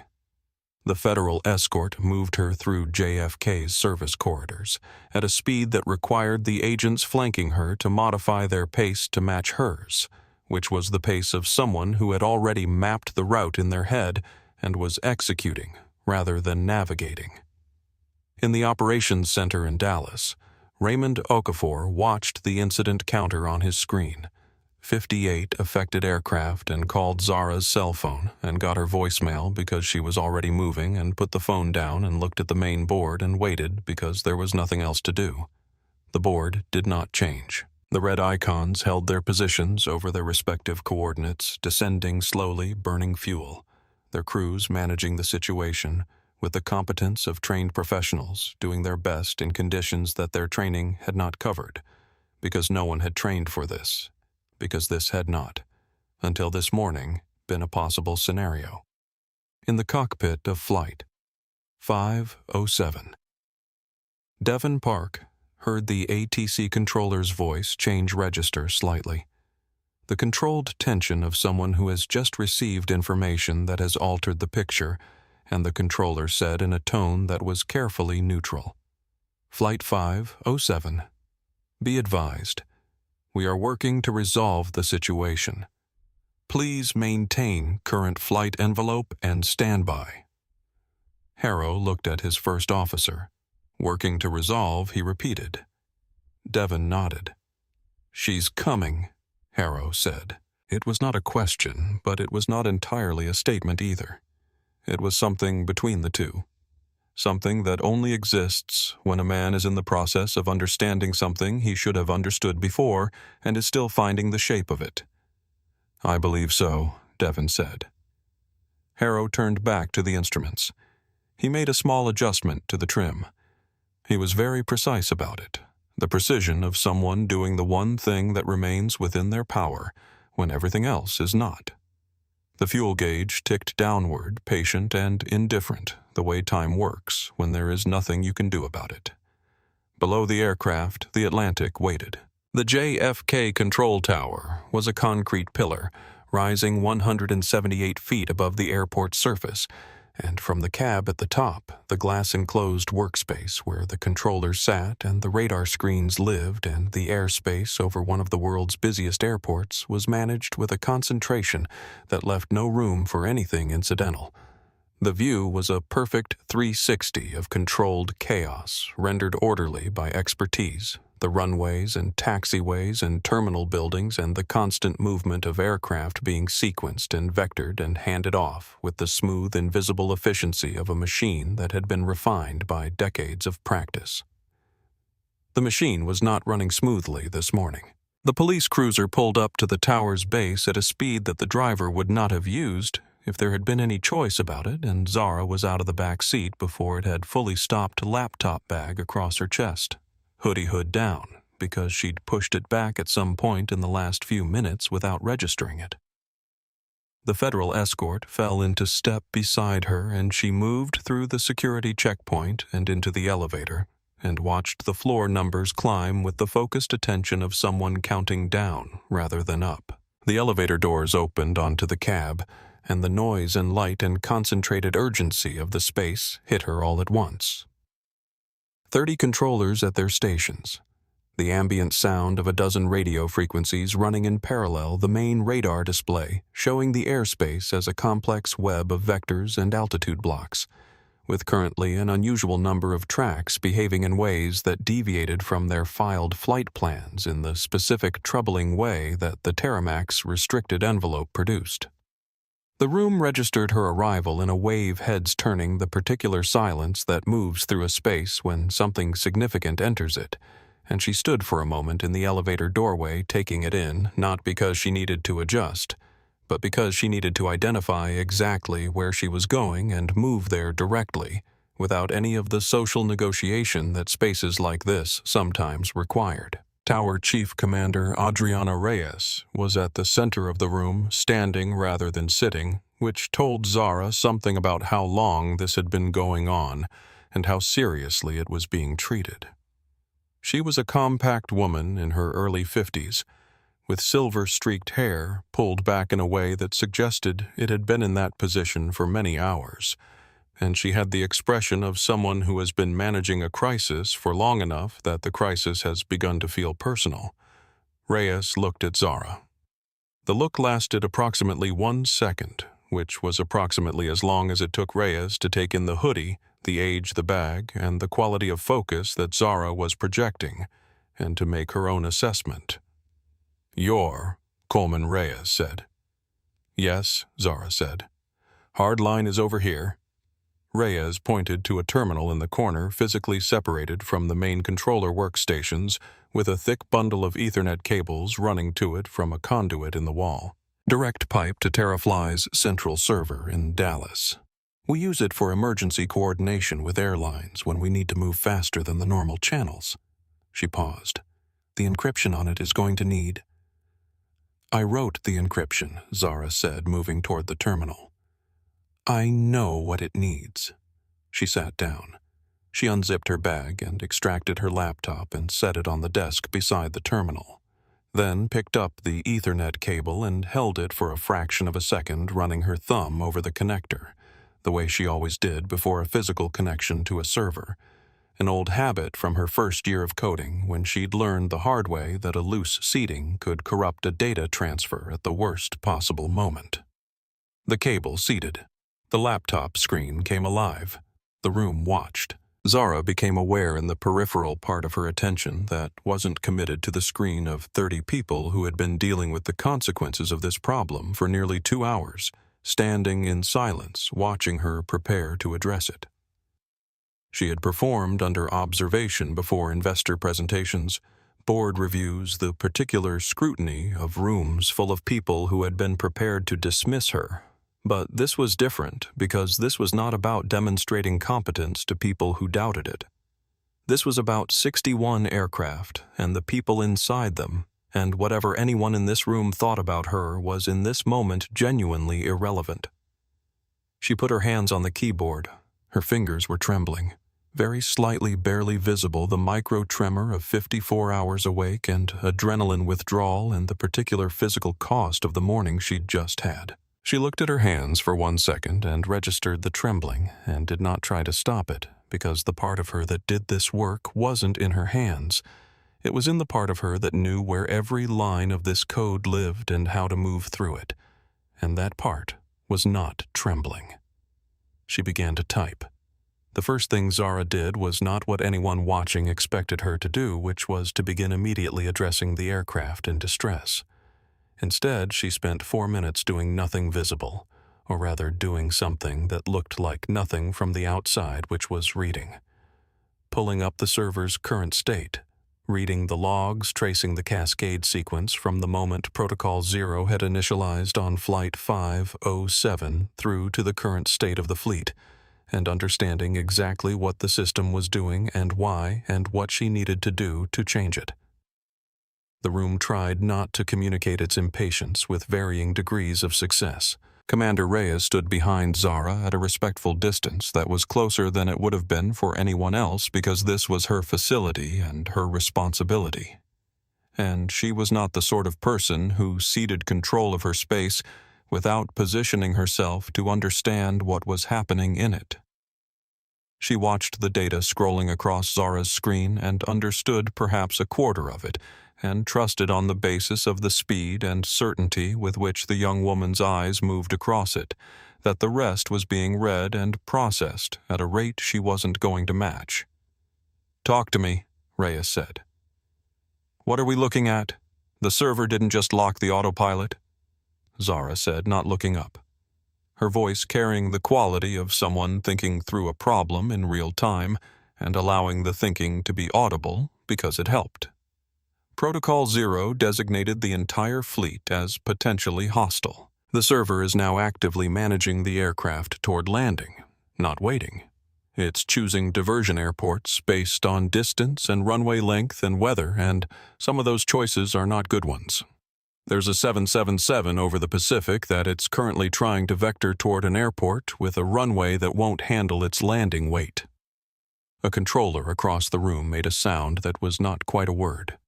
The federal escort moved her through JFK's service corridors at a speed that required the agents flanking her to modify their pace to match hers, which was the pace of someone who had already mapped the route in their head and was executing rather than navigating. In the operations center in Dallas, Raymond Okafor watched the incident counter on his screen. 58 affected aircraft, and called Zara's cell phone and got her voicemail because she was already moving, and put the phone down and looked at the main board and waited because there was nothing else to do. The board did not change. The red icons held their positions over their respective coordinates, descending slowly, burning fuel, their crews managing the situation with the competence of trained professionals doing their best in conditions that their training had not covered, because no one had trained for this, because this had not, until this morning, been a possible scenario. In the cockpit of Flight 507, Devon Park heard the ATC controller's voice change register slightly. The controlled tension of someone who has just received information that has altered the picture, and the controller said in a tone that was carefully neutral. Flight 507, be advised, we are working to resolve the situation. Please maintain current flight envelope and standby. Harrow looked at his first officer. Working to resolve, he repeated. Devon nodded. She's coming, Harrow said. It was not a question, but it was not entirely a statement either. It was something between the two. Something that only exists when a man is in the process of understanding something he should have understood before and is still finding the shape of it. I believe so, Devon said. Harrow turned back to the instruments. He made a small adjustment to the trim. He was very precise about it, the precision of someone doing the one thing that remains within their power when everything else is not. The fuel gauge ticked downward, patient and indifferent, the way time works when there is nothing you can do about it. Below the aircraft, the Atlantic waited. The JFK control tower was a concrete pillar, rising 178 feet above the airport's surface, and from the cab at the top, the glass-enclosed workspace where the controllers sat and the radar screens lived and the airspace over one of the world's busiest airports was managed with a concentration that left no room for anything incidental. The view was a perfect 360 of controlled chaos, rendered orderly by expertise, the runways and taxiways and terminal buildings and the constant movement of aircraft being sequenced and vectored and handed off with the smooth, invisible efficiency of a machine that had been refined by decades of practice. The machine was not running smoothly this morning. The police cruiser pulled up to the tower's base at a speed that the driver would not have used if there had been any choice about it, and Zara was out of the back seat before it had fully stopped laptop bag across her chest, hoodie hood down, because she'd pushed it back at some point in the last few minutes without registering it. The federal escort fell into step beside her, and she moved through the security checkpoint and into the elevator, and watched the floor numbers climb with the focused attention of someone counting down rather than up. The elevator doors opened onto the cab, and the noise and light and concentrated urgency of the space hit her all at once. 30 controllers at their stations, the ambient sound of a dozen radio frequencies running in parallel, the main radar display showing the airspace as a complex web of vectors and altitude blocks, with currently an unusual number of tracks behaving in ways that deviated from their filed flight plans in the specific troubling way that the Terramac's restricted envelope produced. The room registered her arrival in a wave heads turning the particular silence that moves through a space when something significant enters it, and she stood for a moment in the elevator doorway taking it in, not because she needed to adjust, but because she needed to identify exactly where she was going and move there directly, without any of the social negotiation that spaces like this sometimes required. Tower Chief Commander Adriana Reyes was at the center of the room, standing rather than sitting, which told Zara something about how long this had been going on and how seriously it was being treated. She was a compact woman in her early 50s, with silver-streaked hair pulled back in a way that suggested it had been in that position for many hours, and she had the expression of someone who has been managing a crisis for long enough that the crisis has begun to feel personal. Reyes looked at Zara. The look lasted approximately 1 second, which was approximately as long as it took Reyes to take in the hoodie, the age, the bag, and the quality of focus that Zara was projecting, and to make her own assessment. "You're," Coleman Reyes said. "Yes," Zara said. "Hard line is over here." Reyes pointed to a terminal in the corner physically separated from the main controller workstations with a thick bundle of Ethernet cables running to it from a conduit in the wall. Direct pipe to Terrafly's central server in Dallas. We use it for emergency coordination with airlines when we need to move faster than the normal channels. She paused. The encryption on it is going to need... I wrote the encryption, Zara said, moving toward the terminal. I know what it needs. She sat down. She unzipped her bag and extracted her laptop and set it on the desk beside the terminal, then picked up the Ethernet cable and held it for a fraction of a second, running her thumb over the connector, the way she always did before a physical connection to a server, an old habit from her first year of coding when she'd learned the hard way that a loose seating could corrupt a data transfer at the worst possible moment. The cable seated. The laptop screen came alive. The room watched. Zara became aware in the peripheral part of her attention that wasn't committed to the screen of 30 people who had been dealing with the consequences of this problem for nearly 2 hours, standing in silence, watching her prepare to address it. She had performed under observation before investor presentations, board reviews, the particular scrutiny of rooms full of people who had been prepared to dismiss her. But this was different because this was not about demonstrating competence to people who doubted it. This was about 61 aircraft and the people inside them, and whatever anyone in this room thought about her was in this moment genuinely irrelevant. She put her hands on the keyboard. Her fingers were trembling. Very slightly, barely visible, the micro-tremor of 54 hours awake and adrenaline withdrawal and the particular physical cost of the morning she'd just had. She looked at her hands for 1 second and registered the trembling and did not try to stop it, because the part of her that did this work wasn't in her hands. It was in the part of her that knew where every line of this code lived and how to move through it. And that part was not trembling. She began to type. The first thing Zara did was not what anyone watching expected her to do, which was to begin immediately addressing the aircraft in distress. Instead, she spent 4 minutes doing nothing visible, or rather doing something that looked like nothing from the outside, which was reading. Pulling up the server's current state, reading the logs tracing the cascade sequence from the moment Protocol 0 had initialized on Flight 507 through to the current state of the fleet, and understanding exactly what the system was doing and why and what she needed to do to change it. The room tried not to communicate its impatience with varying degrees of success. Commander Reyes stood behind Zara at a respectful distance that was closer than it would have been for anyone else because this was her facility and her responsibility. And she was not the sort of person who ceded control of her space without positioning herself to understand what was happening in it. She watched the data scrolling across Zara's screen and understood perhaps a quarter of it, and trusted on the basis of the speed and certainty with which the young woman's eyes moved across it, that the rest was being read and processed at a rate she wasn't going to match. "Talk to me," Reyes said. "What are we looking at? The server didn't just lock the autopilot," Zara said, not looking up, her voice carrying the quality of someone thinking through a problem in real time and allowing the thinking to be audible because it helped. Protocol 0 designated the entire fleet as potentially hostile. The server is now actively managing the aircraft toward landing, not waiting. It's choosing diversion airports based on distance and runway length and weather, and some of those choices are not good ones. There's a 777 over the Pacific that it's currently trying to vector toward an airport with a runway that won't handle its landing weight. A controller across the room made a sound that was not quite a word.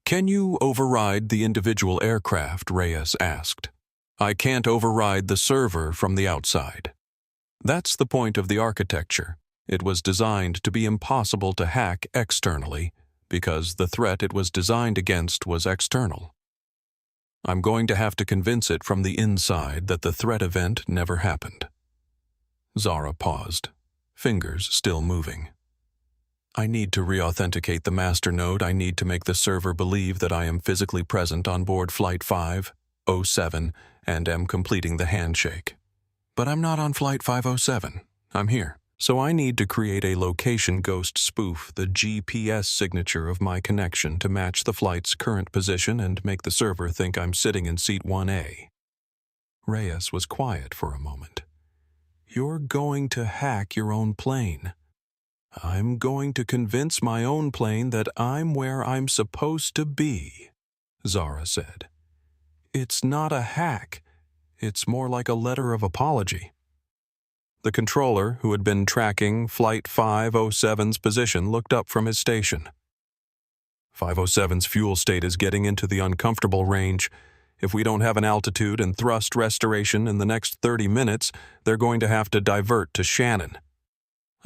"Can you override the individual aircraft?" Reyes asked. "I can't override the server from the outside. That's the point of the architecture. It was designed to be impossible to hack externally because the threat it was designed against was external. I'm going to have to convince it from the inside that the threat event never happened." Zara paused, fingers still moving. "I need to re-authenticate the master node. I need to make the server believe that I am physically present on board Flight 507 and am completing the handshake. But I'm not on Flight 507. I'm here. So I need to create a location ghost spoof the GPS signature of my connection to match the flight's current position and make the server think I'm sitting in seat 1A. Reyes was quiet for a moment. "You're going to hack your own plane." "I'm going to convince my own plane that I'm where I'm supposed to be," Zara said. "It's not a hack. It's more like a letter of apology." The controller, who had been tracking Flight 507's position, looked up from his station. 507's fuel state is getting into the uncomfortable range. If we don't have an altitude and thrust restoration in the next 30 minutes, they're going to have to divert to Shannon."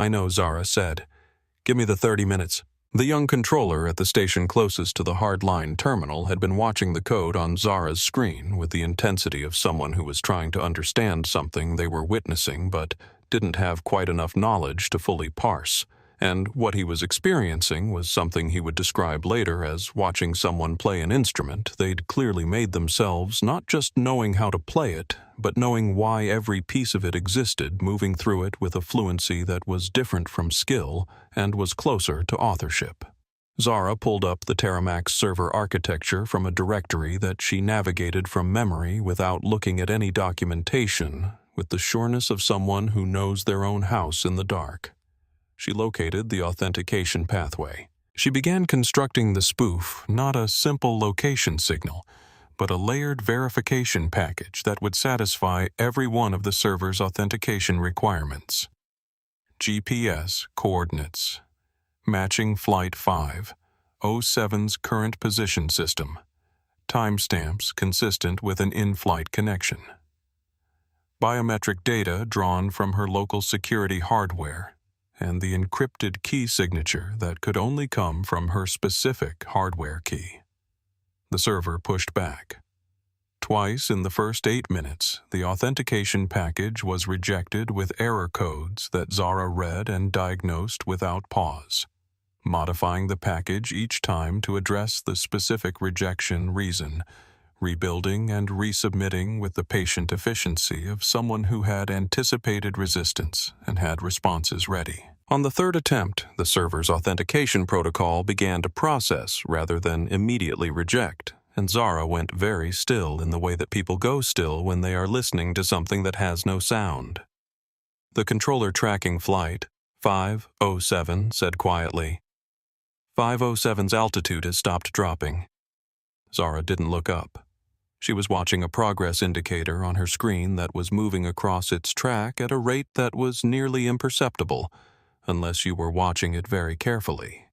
"I know," Zara said. "Give me the 30 minutes. The young controller at the station closest to the hardline terminal had been watching the code on Zara's screen with the intensity of someone who was trying to understand something they were witnessing but didn't have quite enough knowledge to fully parse. And what he was experiencing was something he would describe later as watching someone play an instrument they'd clearly made themselves, not just knowing how to play it, but knowing why every piece of it existed, moving through it with a fluency that was different from skill and was closer to authorship. Zara pulled up the Terramax server architecture from a directory that she navigated from memory without looking at any documentation, with the sureness of someone who knows their own house in the dark. She located the authentication pathway. She began constructing the spoof, not a simple location signal, but a layered verification package that would satisfy every one of the server's authentication requirements. GPS coordinates, matching Flight 507's current position system, timestamps consistent with an in-flight connection. Biometric data drawn from her local security hardware, and the encrypted key signature that could only come from her specific hardware key. The server pushed back. Twice in the first 8 minutes, the authentication package was rejected with error codes that Zara read and diagnosed without pause, modifying the package each time to address the specific rejection reason, rebuilding and resubmitting with the patient efficiency of someone who had anticipated resistance and had responses ready. On the third attempt, the server's authentication protocol began to process rather than immediately reject, and Zara went very still in the way that people go still when they are listening to something that has no sound. The controller tracking flight 507 said quietly, "507's altitude has stopped dropping." Zara didn't look up. She was watching a progress indicator on her screen that was moving across its track at a rate that was nearly imperceptible, unless you were watching it very carefully.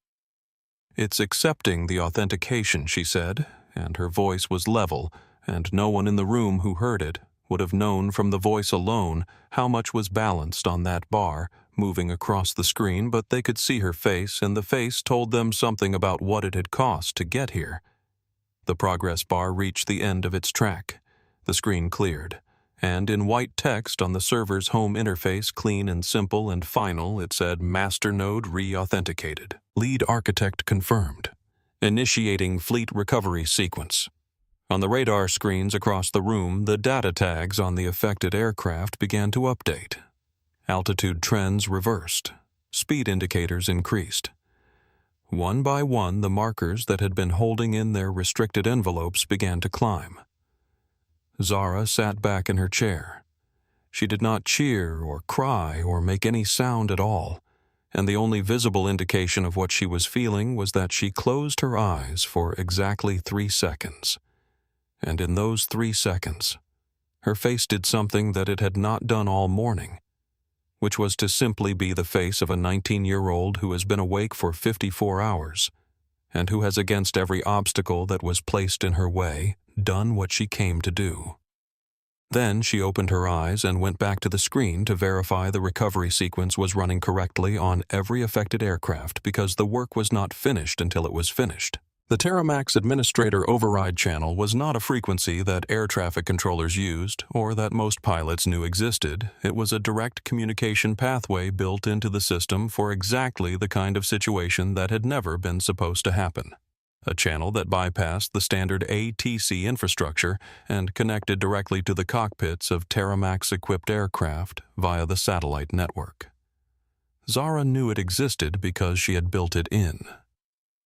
"It's accepting the authentication," she said, and her voice was level, and no one in the room who heard it would have known from the voice alone how much was balanced on that bar, moving across the screen, but they could see her face, and the face told them something about what it had cost to get here. The progress bar reached the end of its track. The screen cleared, and in white text on the server's home interface, clean and simple and final, it said Master Node re-authenticated. Lead architect confirmed. Initiating fleet recovery sequence. On the radar screens across the room, the data tags on the affected aircraft began to update. Altitude trends reversed. Speed indicators increased. One by one, the markers that had been holding in their restricted envelopes began to climb. Zara sat back in her chair. She did not cheer or cry or make any sound at all, and the only visible indication of what she was feeling was that she closed her eyes for exactly 3 seconds. And in those 3 seconds, her face did something that it had not done all morning, which was to simply be the face of a 19-year-old who has been awake for 54 hours, and who has, against every obstacle that was placed in her way, done what she came to do. Then she opened her eyes and went back to the screen to verify the recovery sequence was running correctly on every affected aircraft, because the work was not finished until it was finished. The Terramax Administrator Override Channel was not a frequency that air traffic controllers used or that most pilots knew existed. It was a direct communication pathway built into the system for exactly the kind of situation that had never been supposed to happen. A channel that bypassed the standard ATC infrastructure and connected directly to the cockpits of Terramax-equipped aircraft via the satellite network. Zara knew it existed because she had built it in.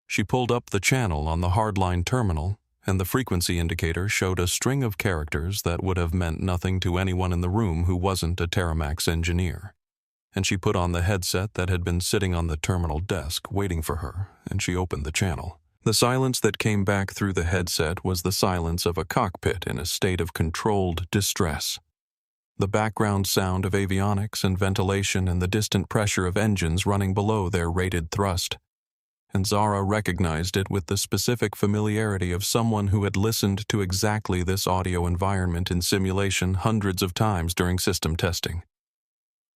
She pulled up the channel on the hardline terminal, and the frequency indicator showed a string of characters that would have meant nothing to anyone in the room who wasn't a Terramax engineer. And she put on the headset that had been sitting on the terminal desk waiting for her, and she opened the channel. The silence that came back through the headset was the silence of a cockpit in a state of controlled distress. The background sound of avionics and ventilation and the distant pressure of engines running below their rated thrust. And Zara recognized it with the specific familiarity of someone who had listened to exactly this audio environment in simulation hundreds of times during system testing.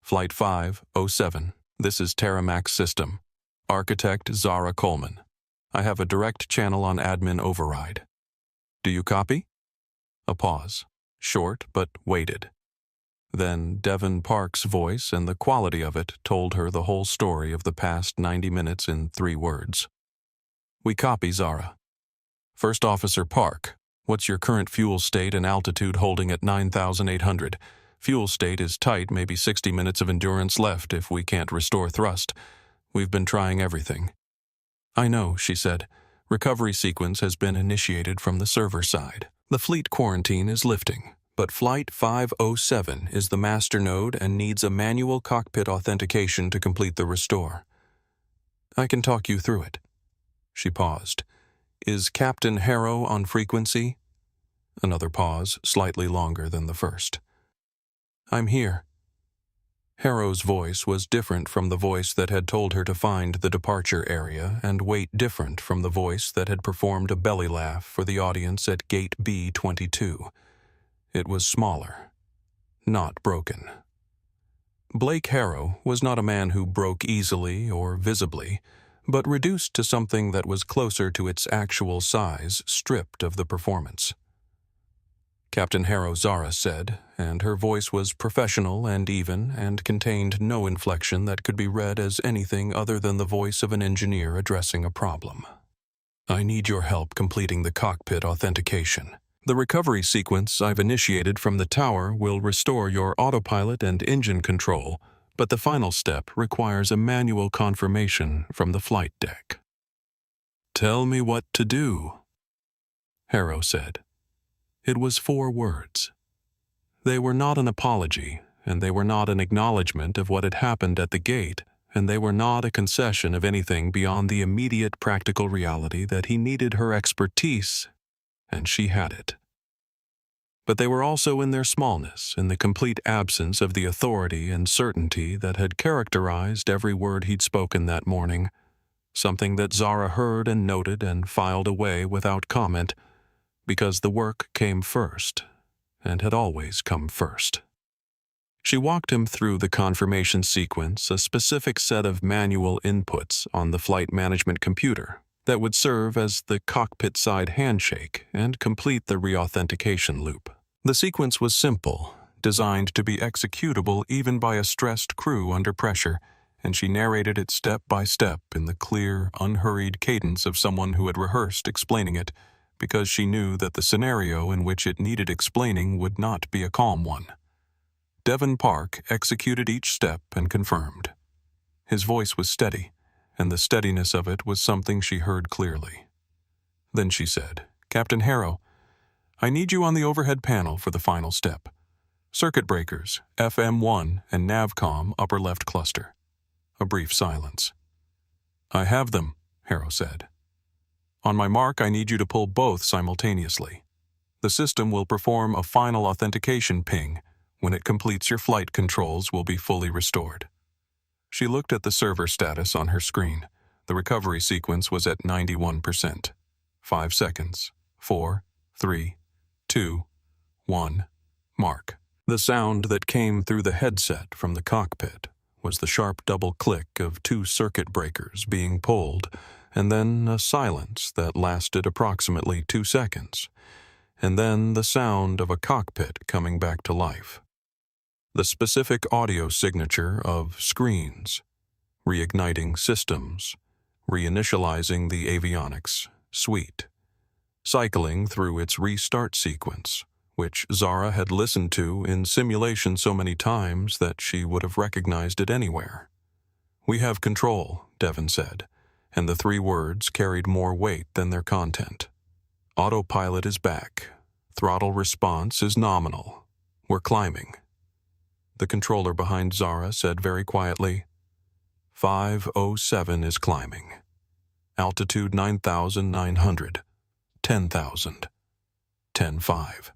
Flight 507. This is Terramax System. Architect Zara Coleman. I have a direct channel on admin override. Do you copy? A pause. Short, but weighted. Then Devon Park's voice and the quality of it told her the whole story of the past 90 minutes in 3 words. We copy, Zara. First Officer Park, what's your current fuel state and altitude holding at 9,800? Fuel state is tight, maybe 60 minutes of endurance left if we can't restore thrust. We've been trying everything. I know, she said. Recovery sequence has been initiated from the server side. The fleet quarantine is lifting. But Flight 507 is the master node and needs a manual cockpit authentication to complete the restore. I can talk you through it. She paused. Is Captain Harrow on frequency? Another pause, slightly longer than the first. I'm here. Harrow's voice was different from the voice that had told her to find the departure area, and weight different from the voice that had performed a belly laugh for the audience at Gate B-22. It was smaller, not broken. Blake Harrow was not a man who broke easily or visibly, but reduced to something that was closer to its actual size, stripped of the performance. Captain Harrow, Zara said, and her voice was professional and even and contained no inflection that could be read as anything other than the voice of an engineer addressing a problem. I need your help completing the cockpit authentication. The recovery sequence I've initiated from the tower will restore your autopilot and engine control, but the final step requires a manual confirmation from the flight deck. Tell me what to do, Harrow said. It was 4 words. They were not an apology, and they were not an acknowledgement of what had happened at the gate, and they were not a concession of anything beyond the immediate practical reality that he needed her expertise, and she had it. But they were also in their smallness, in the complete absence of the authority and certainty that had characterized every word he'd spoken that morning, something that Zara heard and noted and filed away without comment, because the work came first, and had always come first. She walked him through the confirmation sequence, a specific set of manual inputs on the flight management computer that would serve as the cockpit-side handshake and complete the reauthentication loop. The sequence was simple, designed to be executable even by a stressed crew under pressure, and she narrated it step by step in the clear, unhurried cadence of someone who had rehearsed explaining it, because she knew that the scenario in which it needed explaining would not be a calm one. Devon Park executed each step and confirmed. His voice was steady, and the steadiness of it was something she heard clearly. Then she said, Captain Harrow, I need you on the overhead panel for the final step. Circuit breakers, FM1 and NavCom upper left cluster. A brief silence. I have them, Harrow said. On my mark, I need you to pull both simultaneously. The system will perform a final authentication ping. When it completes, your flight controls will be fully restored. She looked at the server status on her screen. The recovery sequence was at 91%. 5 seconds. 4, 3, 2, 1, mark. The sound that came through the headset from the cockpit was the sharp double click of 2 circuit breakers being pulled, and then a silence that lasted approximately 2 seconds, and then the sound of a cockpit coming back to life. The specific audio signature of screens, reigniting systems, reinitializing the avionics suite, cycling through its restart sequence, which Zara had listened to in simulation so many times that she would have recognized it anywhere. We have control, Devon said, and the 3 words carried more weight than their content. Autopilot is back. Throttle response is nominal. We're climbing. The controller behind Zara said very quietly, 507 is climbing. Altitude 9,900. 10,000. 10.5.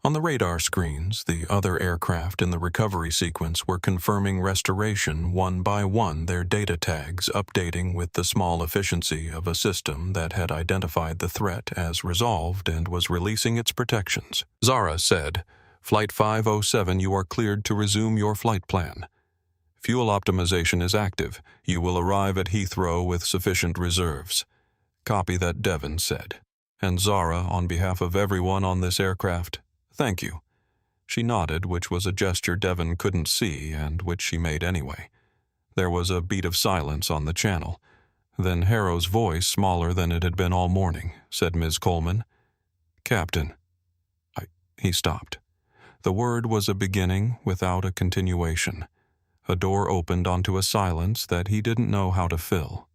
On the radar screens, the other aircraft in the recovery sequence were confirming restoration one by one, their data tags updating with the small efficiency of a system that had identified the threat as resolved and was releasing its protections. Zara said, Flight 507, you are cleared to resume your flight plan. Fuel optimization is active. You will arrive at Heathrow with sufficient reserves. Copy that, Devon said. And Zara, on behalf of everyone on this aircraft, thank you. She nodded, which was a gesture Devon couldn't see and which she made anyway. There was a beat of silence on the channel. Then Harrow's voice, smaller than it had been all morning, said Ms. Coleman. Captain. He stopped. The word was a beginning without a continuation. A door opened onto a silence that he didn't know how to fill.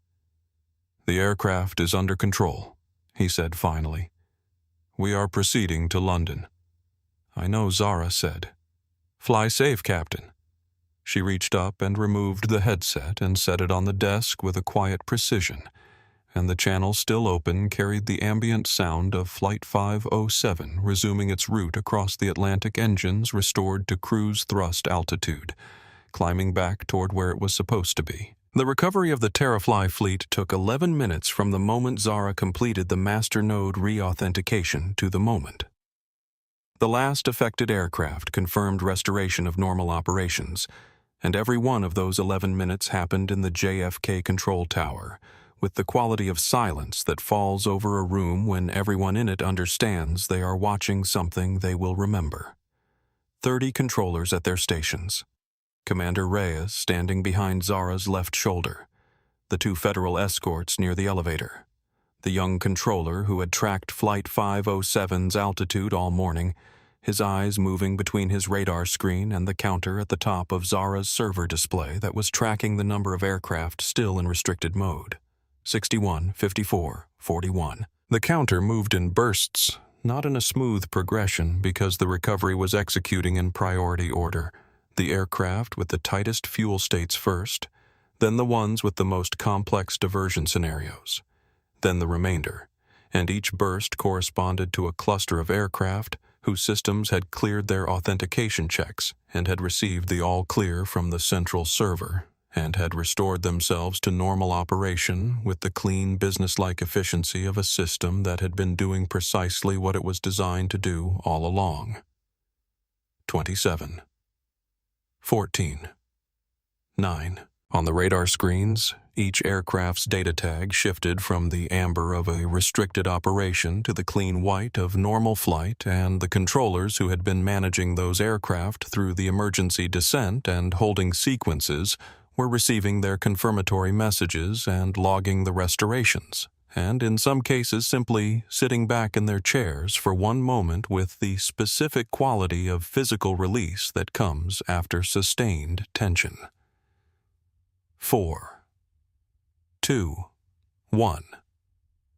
The aircraft is under control, he said finally. We are proceeding to London. I know, Zara said. Fly safe, Captain. She reached up and removed the headset and set it on the desk with a quiet precision, and the channel still open carried the ambient sound of Flight 507 resuming its route across the Atlantic, engines restored to cruise thrust altitude, climbing back toward where it was supposed to be. The recovery of the Terrafly fleet took 11 minutes from the moment Zara completed the master node reauthentication to the moment. The last affected aircraft confirmed restoration of normal operations, and every one of those 11 minutes happened in the JFK control tower, with the quality of silence that falls over a room when everyone in it understands they are watching something they will remember. 30 controllers at their stations. Commander Reyes standing behind Zara's left shoulder. The 2 federal escorts near the elevator. The young controller who had tracked Flight 507's altitude all morning, his eyes moving between his radar screen and the counter at the top of Zara's server display that was tracking the number of aircraft still in restricted mode. 61, 54, 41. The counter moved in bursts, not in a smooth progression because the recovery was executing in priority order. The aircraft with the tightest fuel states first, then the ones with the most complex diversion scenarios, then the remainder, and each burst corresponded to a cluster of aircraft whose systems had cleared their authentication checks and had received the all-clear from the central server and had restored themselves to normal operation with the clean, business-like efficiency of a system that had been doing precisely what it was designed to do all along. 27. 14. 9. On the radar screens, each aircraft's data tag shifted from the amber of a restricted operation to the clean white of normal flight, and the controllers who had been managing those aircraft through the emergency descent and holding sequences were receiving their confirmatory messages and logging the restorations, and in some cases simply sitting back in their chairs for one moment with the specific quality of physical release that comes after sustained tension. 4. 2. 1.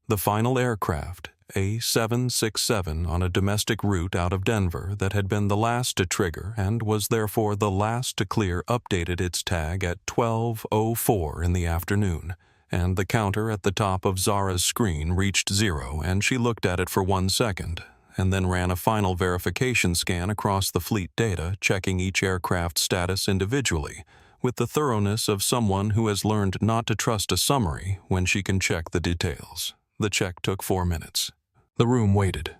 The final aircraft, A767, on a domestic route out of Denver that had been the last to trigger and was therefore the last to clear, updated its tag at 12:04 in the afternoon, and the counter at the top of Zara's screen reached 0, and she looked at it for 1 second, and then ran a final verification scan across the fleet data, checking each aircraft's status individually, with the thoroughness of someone who has learned not to trust a summary when she can check the details. The check took 4 minutes. The room waited.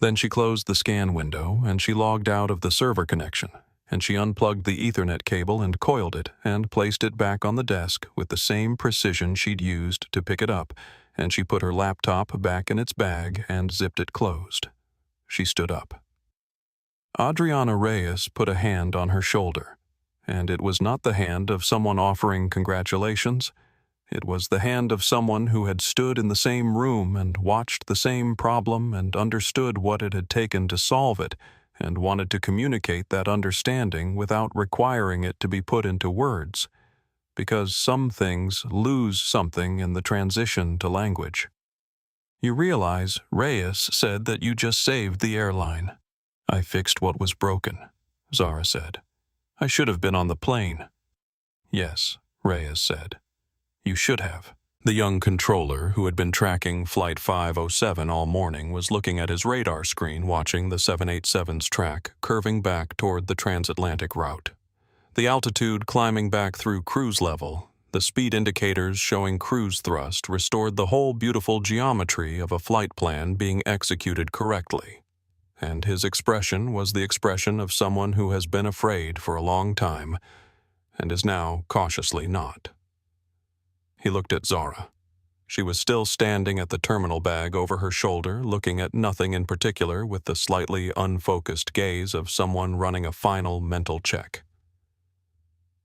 Then she closed the scan window, and she logged out of the server connection, and she unplugged the Ethernet cable and coiled it and placed it back on the desk with the same precision she'd used to pick it up, and she put her laptop back in its bag and zipped it closed. She stood up. Adriana Reyes put a hand on her shoulder. And it was not the hand of someone offering congratulations. It was the hand of someone who had stood in the same room and watched the same problem and understood what it had taken to solve it and wanted to communicate that understanding without requiring it to be put into words, because some things lose something in the transition to language. You realize Reyes said that you just saved the airline. I fixed what was broken, Zara said. I should have been on the plane. Yes, Reyes said. You should have. The young controller who had been tracking Flight 507 all morning was looking at his radar screen watching the 787's track curving back toward the transatlantic route. The altitude climbing back through cruise level, the speed indicators showing cruise thrust restored the whole beautiful geometry of a flight plan being executed correctly. And his expression was the expression of someone who has been afraid for a long time and is now cautiously not. He looked at Zara. She was still standing at the terminal bag over her shoulder, looking at nothing in particular with the slightly unfocused gaze of someone running a final mental check.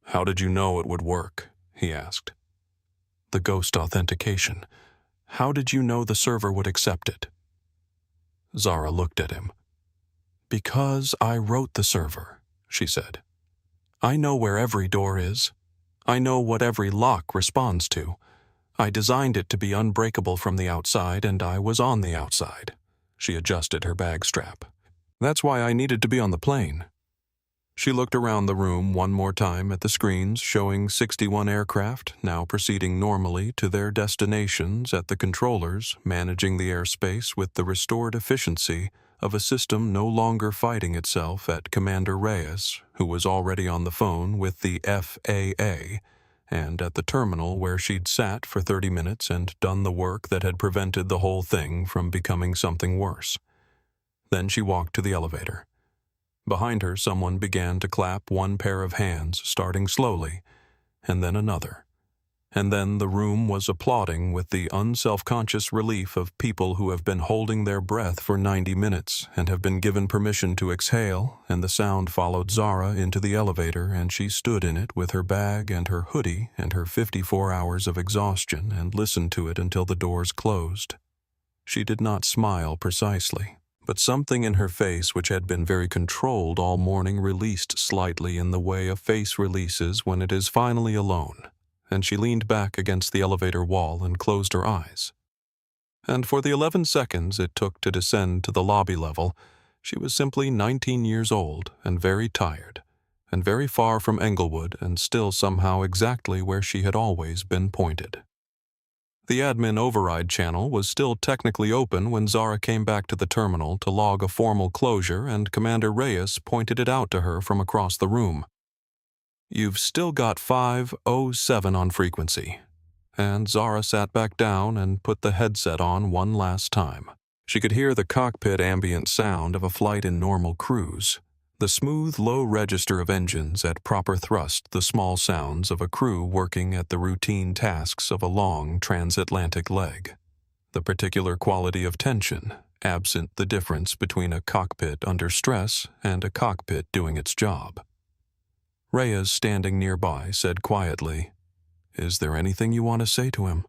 How did you know it would work? He asked. The ghost authentication. How did you know the server would accept it? Zara looked at him. Because I wrote the server, she said. I know where every door is. I know what every lock responds to. I designed it to be unbreakable from the outside, and I was on the outside. She adjusted her bag strap. That's why I needed to be on the plane. She looked around the room one more time at the screens showing 61 aircraft now proceeding normally to their destinations at the controllers, managing the airspace with the restored efficiency of a system no longer fighting itself at Commander Reyes, who was already on the phone with the FAA, and at the terminal where she'd sat for 30 minutes and done the work that had prevented the whole thing from becoming something worse. Then she walked to the elevator. Behind her, someone began to clap one pair of hands, starting slowly, and then another. And then the room was applauding with the unselfconscious relief of people who have been holding their breath for 90 minutes and have been given permission to exhale, and the sound followed Zara into the elevator, and she stood in it with her bag and her hoodie and her 54 hours of exhaustion and listened to it until the doors closed. She did not smile precisely, but something in her face which had been very controlled all morning released slightly in the way a face releases when it is finally alone, and she leaned back against the elevator wall and closed her eyes. And for the 11 seconds it took to descend to the lobby level, she was simply 19 years old and very tired, and very far from Englewood and still somehow exactly where she had always been pointed. The admin override channel was still technically open when Zara came back to the terminal to log a formal closure, and Commander Reyes pointed it out to her from across the room. "You've still got 507 on frequency." And Zara sat back down and put the headset on one last time. She could hear the cockpit ambient sound of a flight in normal cruise, the smooth, low register of engines at proper thrust, the small sounds of a crew working at the routine tasks of a long transatlantic leg, the particular quality of tension, absent the difference between a cockpit under stress and a cockpit doing its job. Reyes, standing nearby, said quietly, "Is there anything you want to say to him?"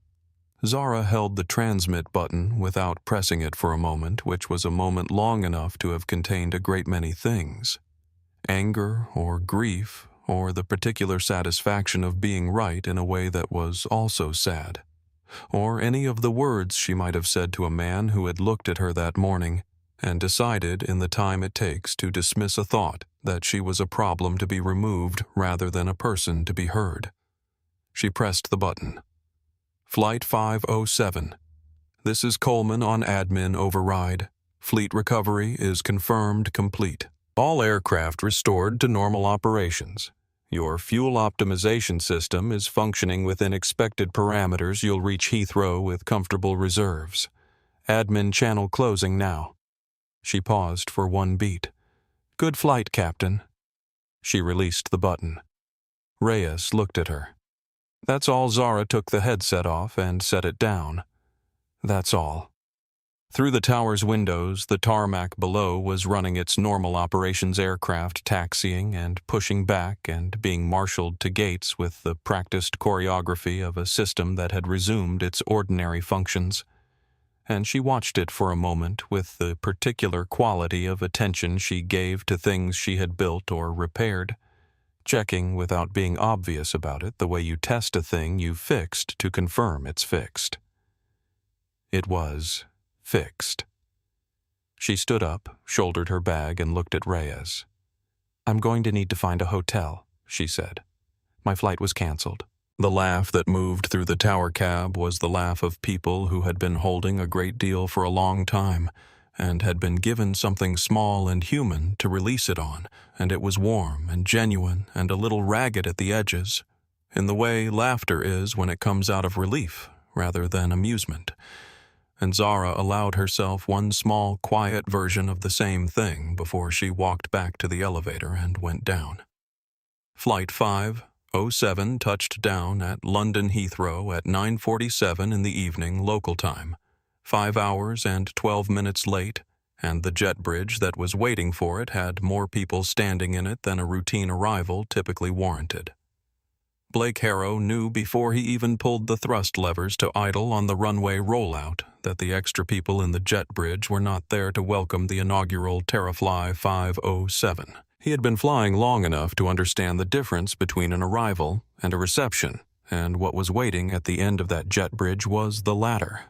Zara held the transmit button without pressing it for a moment, which was a moment long enough to have contained a great many things. Anger or grief, or the particular satisfaction of being right in a way that was also sad. Or any of the words she might have said to a man who had looked at her that morning and decided in the time it takes to dismiss a thought that she was a problem to be removed rather than a person to be heard. She pressed the button. "Flight 507. This is Coleman on admin override. Fleet recovery is confirmed complete. All aircraft restored to normal operations. Your fuel optimization system is functioning within expected parameters. You'll reach Heathrow with comfortable reserves. Admin channel closing now." She paused for one beat. "Good flight, Captain." She released the button. Reyes looked at her. That's all. Zara took the headset off and set it down. That's all. Through the tower's windows, the tarmac below was running its normal operations aircraft, taxiing and pushing back and being marshaled to gates with the practiced choreography of a system that had resumed its ordinary functions. And she watched it for a moment with the particular quality of attention she gave to things she had built or repaired, checking without being obvious about it the way you test a thing you've fixed to confirm it's fixed. It was fixed. She stood up, shouldered her bag, and looked at Reyes. "I'm going to need to find a hotel," she said. "My flight was canceled." The laugh that moved through the tower cab was the laugh of people who had been holding a great deal for a long time and had been given something small and human to release it on, and it was warm and genuine and a little ragged at the edges, in the way laughter is when it comes out of relief rather than amusement. And Zara allowed herself one small, quiet version of the same thing before she walked back to the elevator and went down. Flight 507 touched down at London Heathrow at 9:47 in the evening local time, 5 hours and 12 minutes late, and the jet bridge that was waiting for it had more people standing in it than a routine arrival typically warranted. Blake Harrow knew before he even pulled the thrust levers to idle on the runway rollout that the extra people in the jet bridge were not there to welcome the inaugural Terrafly 507. He had been flying long enough to understand the difference between an arrival and a reception, and what was waiting at the end of that jet bridge was the latter.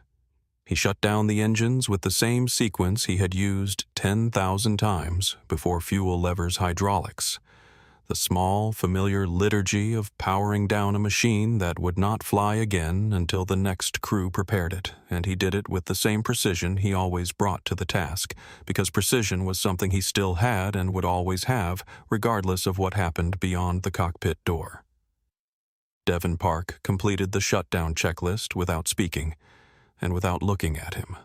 He shut down the engines with the same sequence he had used 10,000 times before fuel levers hydraulics. The small, familiar liturgy of powering down a machine that would not fly again until the next crew prepared it, and he did it with the same precision he always brought to the task, because precision was something he still had and would always have, regardless of what happened beyond the cockpit door. Devon Park completed the shutdown checklist without speaking, and without looking at him.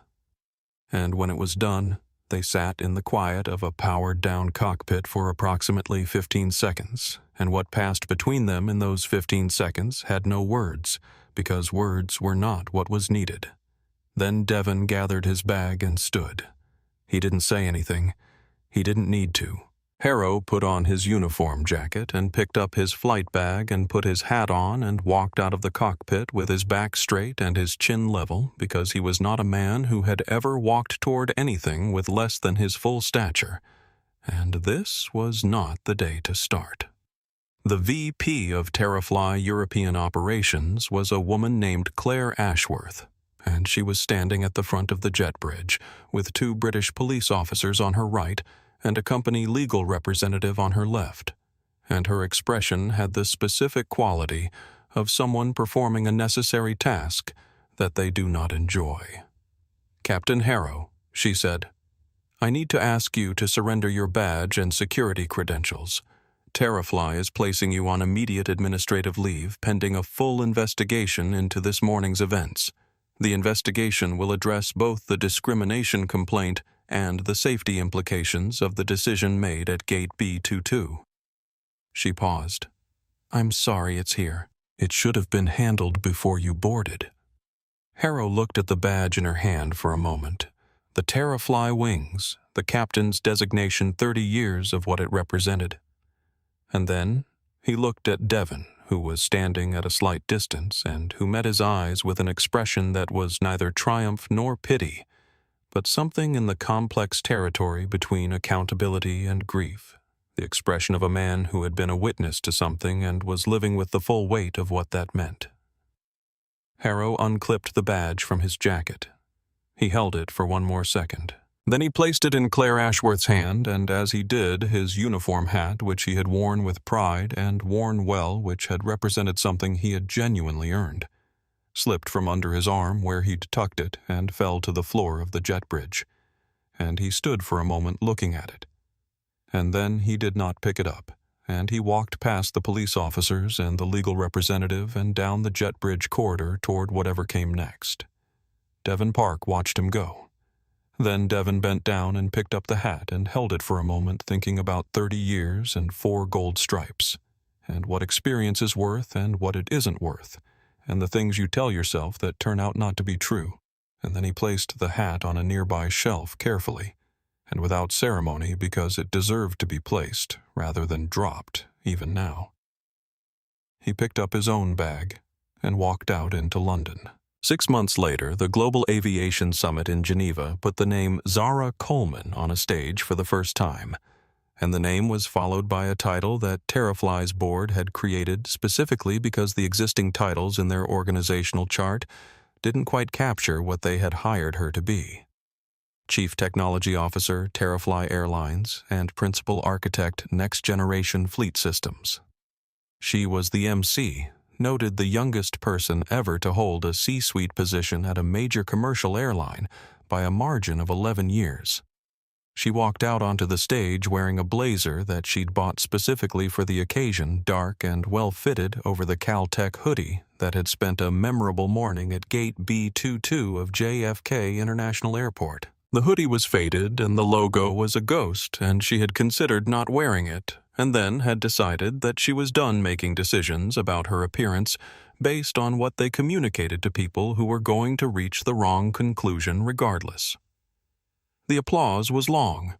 And when it was done, they sat in the quiet of a powered-down cockpit for approximately 15 seconds, and what passed between them in those 15 seconds had no words, because words were not what was needed. Then Devon gathered his bag and stood. He didn't say anything. He didn't need to. Harrow put on his uniform jacket and picked up his flight bag and put his hat on and walked out of the cockpit with his back straight and his chin level, because he was not a man who had ever walked toward anything with less than his full stature. And this was not the day to start. The VP of Terrafly European Operations was a woman named Claire Ashworth, and she was standing at the front of the jet bridge with 2 British police officers on her right and a company legal representative on her left, and her expression had the specific quality of someone performing a necessary task that they do not enjoy. "Captain Harrow," she said, "I need to ask you to surrender your badge and security credentials. Terrafly is placing you on immediate administrative leave pending a full investigation into this morning's events. The investigation will address both the discrimination complaint and the safety implications of the decision made at Gate B22. She paused. "I'm sorry it's here. It should have been handled before you boarded." Harrow looked at the badge in her hand for a moment. The Terrafly wings, the captain's designation 30 years of what it represented. And then he looked at Devon, who was standing at a slight distance and who met his eyes with an expression that was neither triumph nor pity, but something in the complex territory between accountability and grief, the expression of a man who had been a witness to something and was living with the full weight of what that meant. Harrow unclipped the badge from his jacket. He held it for one more second. Then he placed it in Claire Ashworth's hand, and as he did, his uniform hat, which he had worn with pride and worn well, which had represented something he had genuinely earned, slipped from under his arm where he'd tucked it and fell to the floor of the jet bridge, and he stood for a moment looking at it. And then he did not pick it up, and he walked past the police officers and the legal representative and down the jet bridge corridor toward whatever came next. Devon Park watched him go. Then Devon bent down and picked up the hat and held it for a moment, thinking about 30 years and 4 gold stripes, and what experience is worth and what it isn't worth, and the things you tell yourself that turn out not to be true. And then he placed the hat on a nearby shelf carefully, and without ceremony, because it deserved to be placed rather than dropped, even now. He picked up his own bag and walked out into London. 6 months later, the Global Aviation Summit in Geneva put the name Zara Coleman on a stage for the first time, and the name was followed by a title that Terrafly's board had created specifically because the existing titles in their organizational chart didn't quite capture what they had hired her to be. Chief Technology Officer, Terrafly Airlines, and Principal Architect, Next Generation Fleet Systems. She was the MC, noted the youngest person ever to hold a C-suite position at a major commercial airline by a margin of 11 years. She walked out onto the stage wearing a blazer that she'd bought specifically for the occasion, dark and well-fitted over the Caltech hoodie that had spent a memorable morning at Gate B22 of JFK International Airport. The hoodie was faded and the logo was a ghost, and she had considered not wearing it, and then had decided that she was done making decisions about her appearance based on what they communicated to people who were going to reach the wrong conclusion regardless. The applause was long.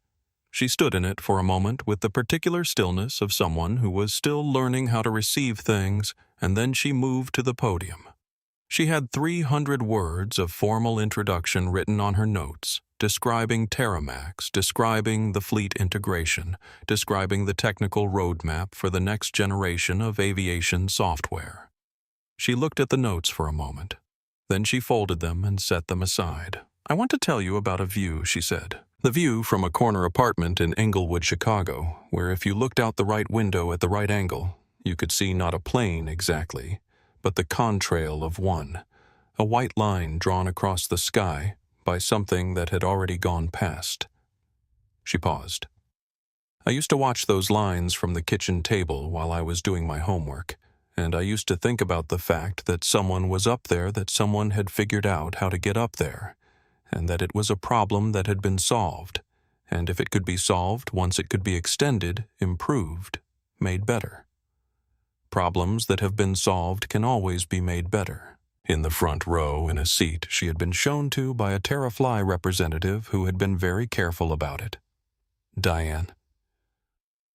She stood in it for a moment with the particular stillness of someone who was still learning how to receive things, and then she moved to the podium. She had 300 words of formal introduction written on her notes, describing Terramax, describing the fleet integration, describing the technical roadmap for the next generation of aviation software. She looked at the notes for a moment. Then she folded them and set them aside. "I want to tell you about a view," she said. The view from a corner apartment in Englewood, Chicago, where if you looked out the right window at the right angle, you could see not a plane exactly, but the contrail of one, a white line drawn across the sky by something that had already gone past. She paused. "I used to watch those lines from the kitchen table while I was doing my homework, and I used to think about the fact that someone was up there, that someone had figured out how to get up there, and that it was a problem that had been solved, and if it could be solved once it could be extended, improved, made better. Problems that have been solved can always be made better, In the front row, in a seat she had been shown to by a Terrafly representative who had been very careful about it. Diane.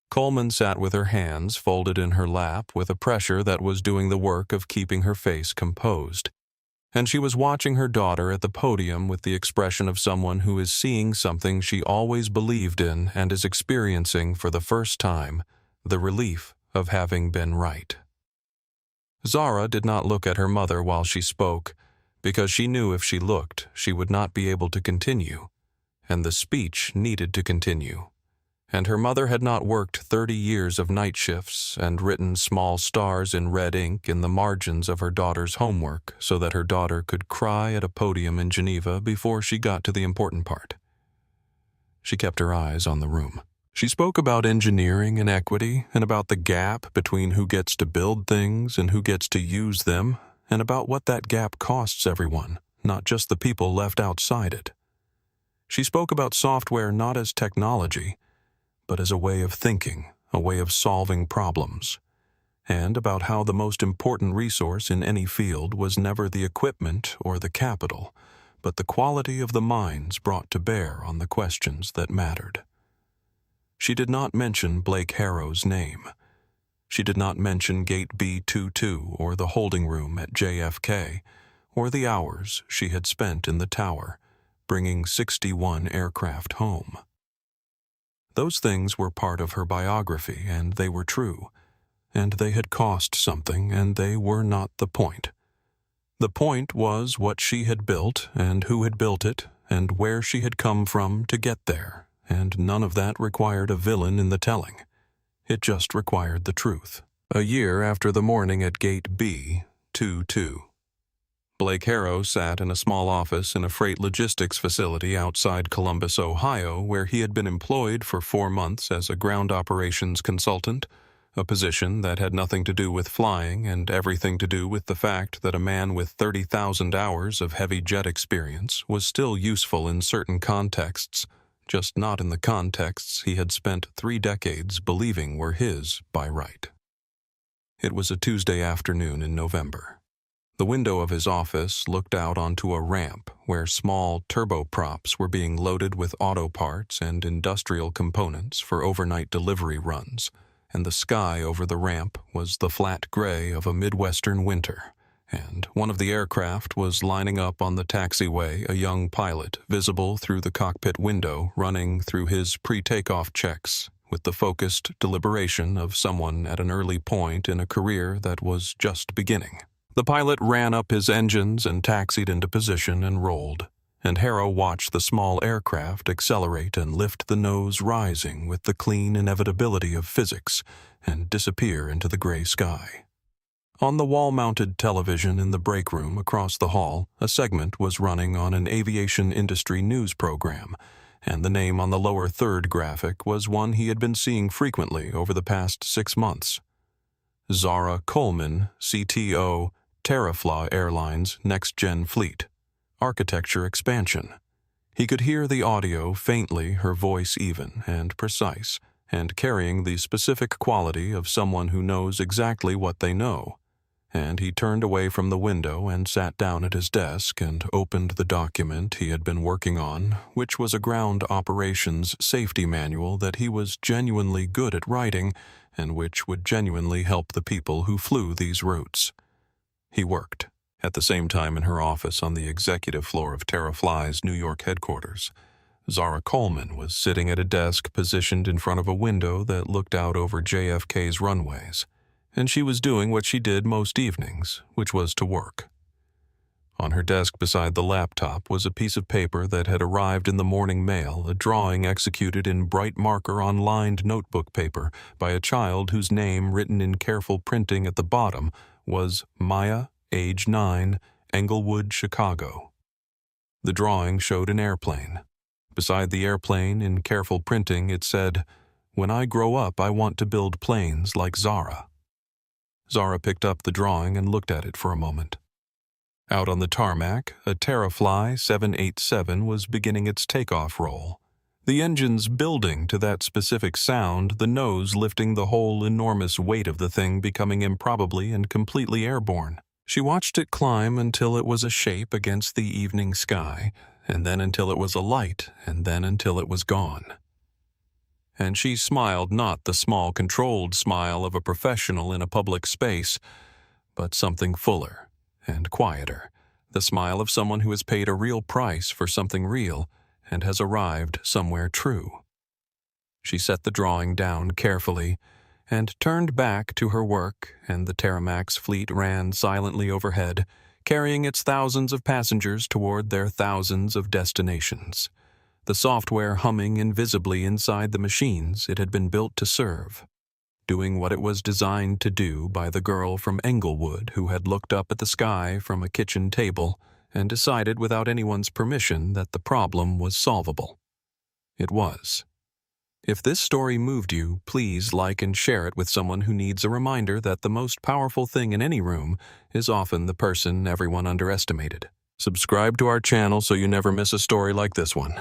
Coleman sat with her hands folded in her lap with a pressure that was doing the work of keeping her face composed, and she was watching her daughter at the podium with the expression of someone who is seeing something she always believed in and is experiencing for the first time the relief of having been right. Zara did not look at her mother while she spoke, because she knew if she looked, she would not be able to continue, and the speech needed to continue. And her mother had not worked 30 years of night shifts and written small stars in red ink in the margins of her daughter's homework so that her daughter could cry at a podium in Geneva before she got to the important part. She kept her eyes on the room. She spoke about engineering and equity, and about the gap between who gets to build things and who gets to use them, and about what that gap costs everyone, not just the people left outside it. She spoke about software not as technology, but as a way of thinking, a way of solving problems, and about how the most important resource in any field was never the equipment or the capital, but the quality of the minds brought to bear on the questions that mattered. She did not mention Blake Harrow's name. She did not mention Gate B22 or the holding room at JFK, or the hours she had spent in the tower, bringing 61 aircraft home. Those things were part of her biography, and they were true, and they had cost something, and they were not the point. The point was what she had built, and who had built it, and where she had come from to get there, and none of that required a villain in the telling. It just required the truth. A year after the morning at Gate B22. Blake Harrow sat in a small office in a freight logistics facility outside Columbus, Ohio, where he had been employed for 4 months as a ground operations consultant, a position that had nothing to do with flying and everything to do with the fact that a man with 30,000 hours of heavy jet experience was still useful in certain contexts, just not in the contexts he had spent 3 decades believing were his by right. It was a Tuesday afternoon in November. The window of his office looked out onto a ramp where small turboprops were being loaded with auto parts and industrial components for overnight delivery runs, and the sky over the ramp was the flat gray of a Midwestern winter, and one of the aircraft was lining up on the taxiway, a young pilot visible through the cockpit window running through his pre-takeoff checks with the focused deliberation of someone at an early point in a career that was just beginning. The pilot ran up his engines and taxied into position and rolled, and Harrow watched the small aircraft accelerate and lift the nose rising with the clean inevitability of physics and disappear into the gray sky. On the wall-mounted television in the break room across the hall, a segment was running on an aviation industry news program, and the name on the lower third graphic was one he had been seeing frequently over the past 6 months. Zara Coleman, CTO, Terrafly Airline's next-gen fleet. Architecture expansion. He could hear the audio faintly, her voice even and precise, and carrying the specific quality of someone who knows exactly what they know. And he turned away from the window and sat down at his desk and opened the document he had been working on, which was a ground operations safety manual that he was genuinely good at writing and which would genuinely help the people who flew these routes. He worked, at the same time in her office on the executive floor of Terrafly's New York headquarters. Zara Coleman was sitting at a desk positioned in front of a window that looked out over JFK's runways, and she was doing what she did most evenings, which was to work. On her desk beside the laptop was a piece of paper that had arrived in the morning mail, a drawing executed in bright marker on lined notebook paper by a child whose name, written in careful printing at the bottom, was Maya, age 9, Englewood, Chicago. The drawing showed an airplane. Beside the airplane, in careful printing, it said, "When I grow up, I want to build planes like Zara." Zara picked up the drawing and looked at it for a moment. Out on the tarmac, a Terrafly 787 was beginning its takeoff roll. The engines building to that specific sound, the nose lifting the whole enormous weight of the thing becoming improbably and completely airborne. She watched it climb until it was a shape against the evening sky, and then until it was a light, and then until it was gone. And she smiled not the small, controlled smile of a professional in a public space, but something fuller and quieter, the smile of someone who has paid a real price for something real and has arrived somewhere true. She set the drawing down carefully and turned back to her work, and the Terramax fleet ran silently overhead, carrying its thousands of passengers toward their thousands of destinations, the software humming invisibly inside the machines it had been built to serve, doing what it was designed to do by the girl from Englewood who had looked up at the sky from a kitchen table and decided without anyone's permission that the problem was solvable. It was. If this story moved you, please like and share it with someone who needs a reminder that the most powerful thing in any room is often the person everyone underestimated. Subscribe to our channel so you never miss a story like this one.